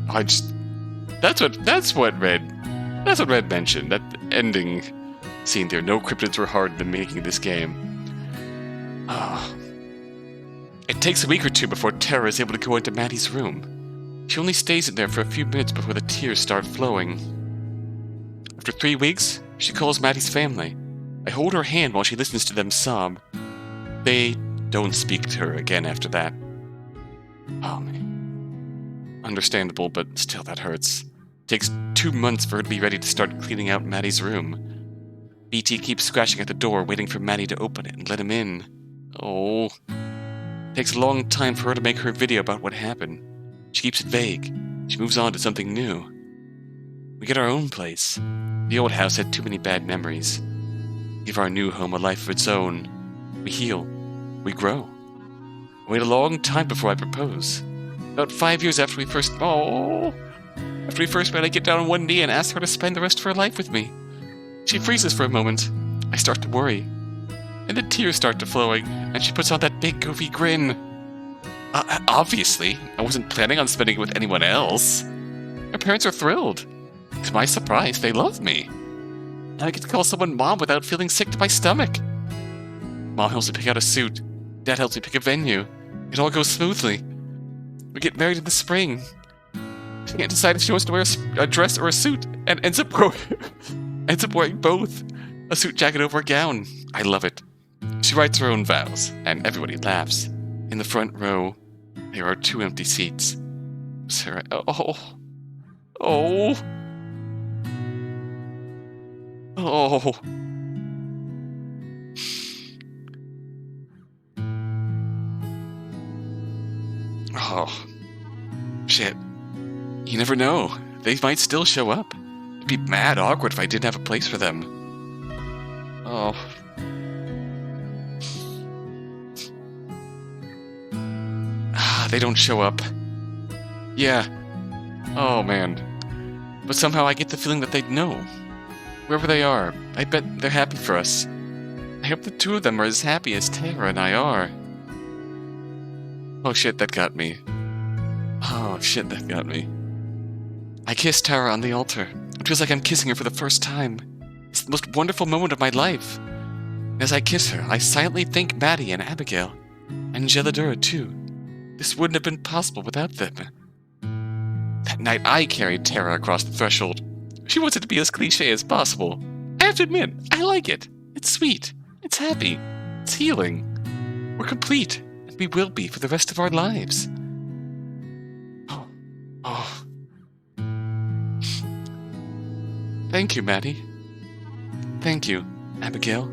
That's what Red mentioned. That ending scene there. No cryptids were hard in making this game. Oh. It takes a week or two before Tara is able to go into Maddie's room. She only stays in there for a few minutes before the tears start flowing. After 3 weeks, she calls Maddie's family. I hold her hand while she listens to them sob. They don't speak to her again after that. Oh man. Understandable, but still that hurts. It takes 2 months for her to be ready to start cleaning out Maddie's room. BT keeps scratching at the door, waiting for Maddie to open it and let him in. Oh. It takes a long time for her to make her video about what happened. She keeps it vague. She moves on to something new. We get our own place. The old house had too many bad memories. Give our new home a life of its own. We heal. We grow. I wait a long time before I propose. About 5 years after we first... After we first met, I get down on one knee and ask her to spend the rest of her life with me. She freezes for a moment. I start to worry. And the tears start to flowing, and she puts on that big goofy grin. Obviously, I wasn't planning on spending it with anyone else. My parents are thrilled. To my surprise, they love me. And I get to call someone Mom without feeling sick to my stomach. Mom helps me pick out a suit. Dad helps me pick a venue. It all goes smoothly. We get married in the spring. She can't decide if she wants to wear a dress or a suit, and ends up wearing both. A suit jacket over a gown. I love it. She writes her own vows, and everybody laughs. In the front row, there are 2 empty seats. Sarah, oh. Oh. Oh. Shit. You never know. They might still show up. It'd be mad awkward if I didn't have a place for them. Oh. They don't show up. Yeah. Oh, man. But somehow I get the feeling that they'd know. Wherever they are, I bet they're happy for us. I hope the 2 of them are as happy as Tara and I are. Oh shit, that got me. Oh shit, that got me. I kiss Tara on the altar. It feels like I'm kissing her for the first time. Is It's the most wonderful moment of my life. As I kiss her, I silently thank Maddie and Abigail, and Gelidura too. This wouldn't have been possible without them. That night I carried Tara across the threshold. She wants it to be as cliche as possible. I have to admit, I like it. It's sweet. It's happy. It's healing. We're complete, and we will be for the rest of our lives. Oh. Oh. Thank you, Maddie. Thank you, Abigail.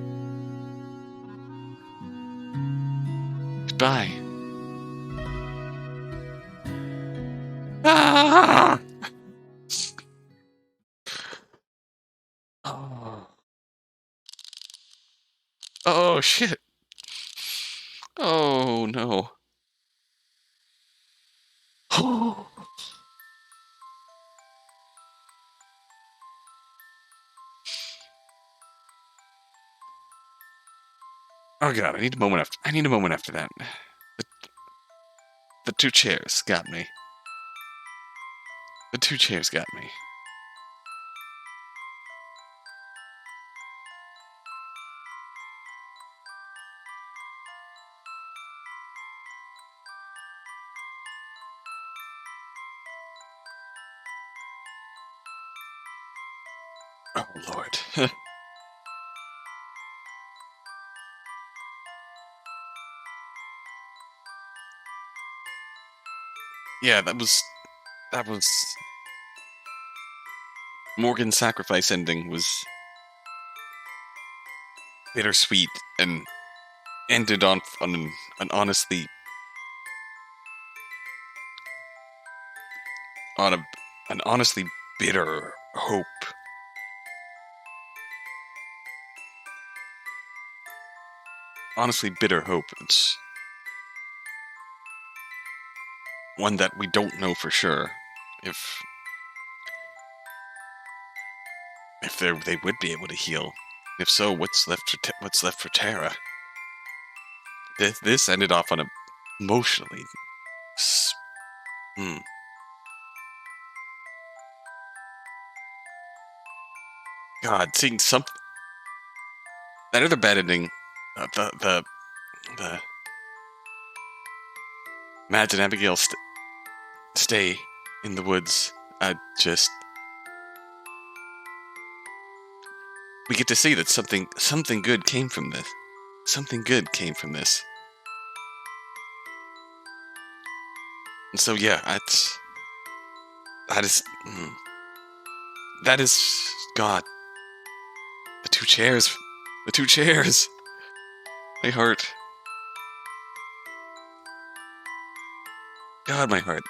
Goodbye. Ah! Oh. Oh, shit. Oh, no. Oh. Oh god, I need a moment after that. The two chairs got me. The two chairs got me. Oh lord. Yeah, that was Morgan's sacrifice ending was bittersweet and ended on an honestly on an honestly bitter hope. Honestly bitter hope. It's one that we don't know for sure if they would be able to heal. If so, what's left for Tara? This ended off on a emotionally. God, seeing something. That other bad ending, the Mads and Abigail stay in the woods. We get to see that something good came from this. Something good came from this. And so yeah, that is God. The two chairs. My heart. God, my heart.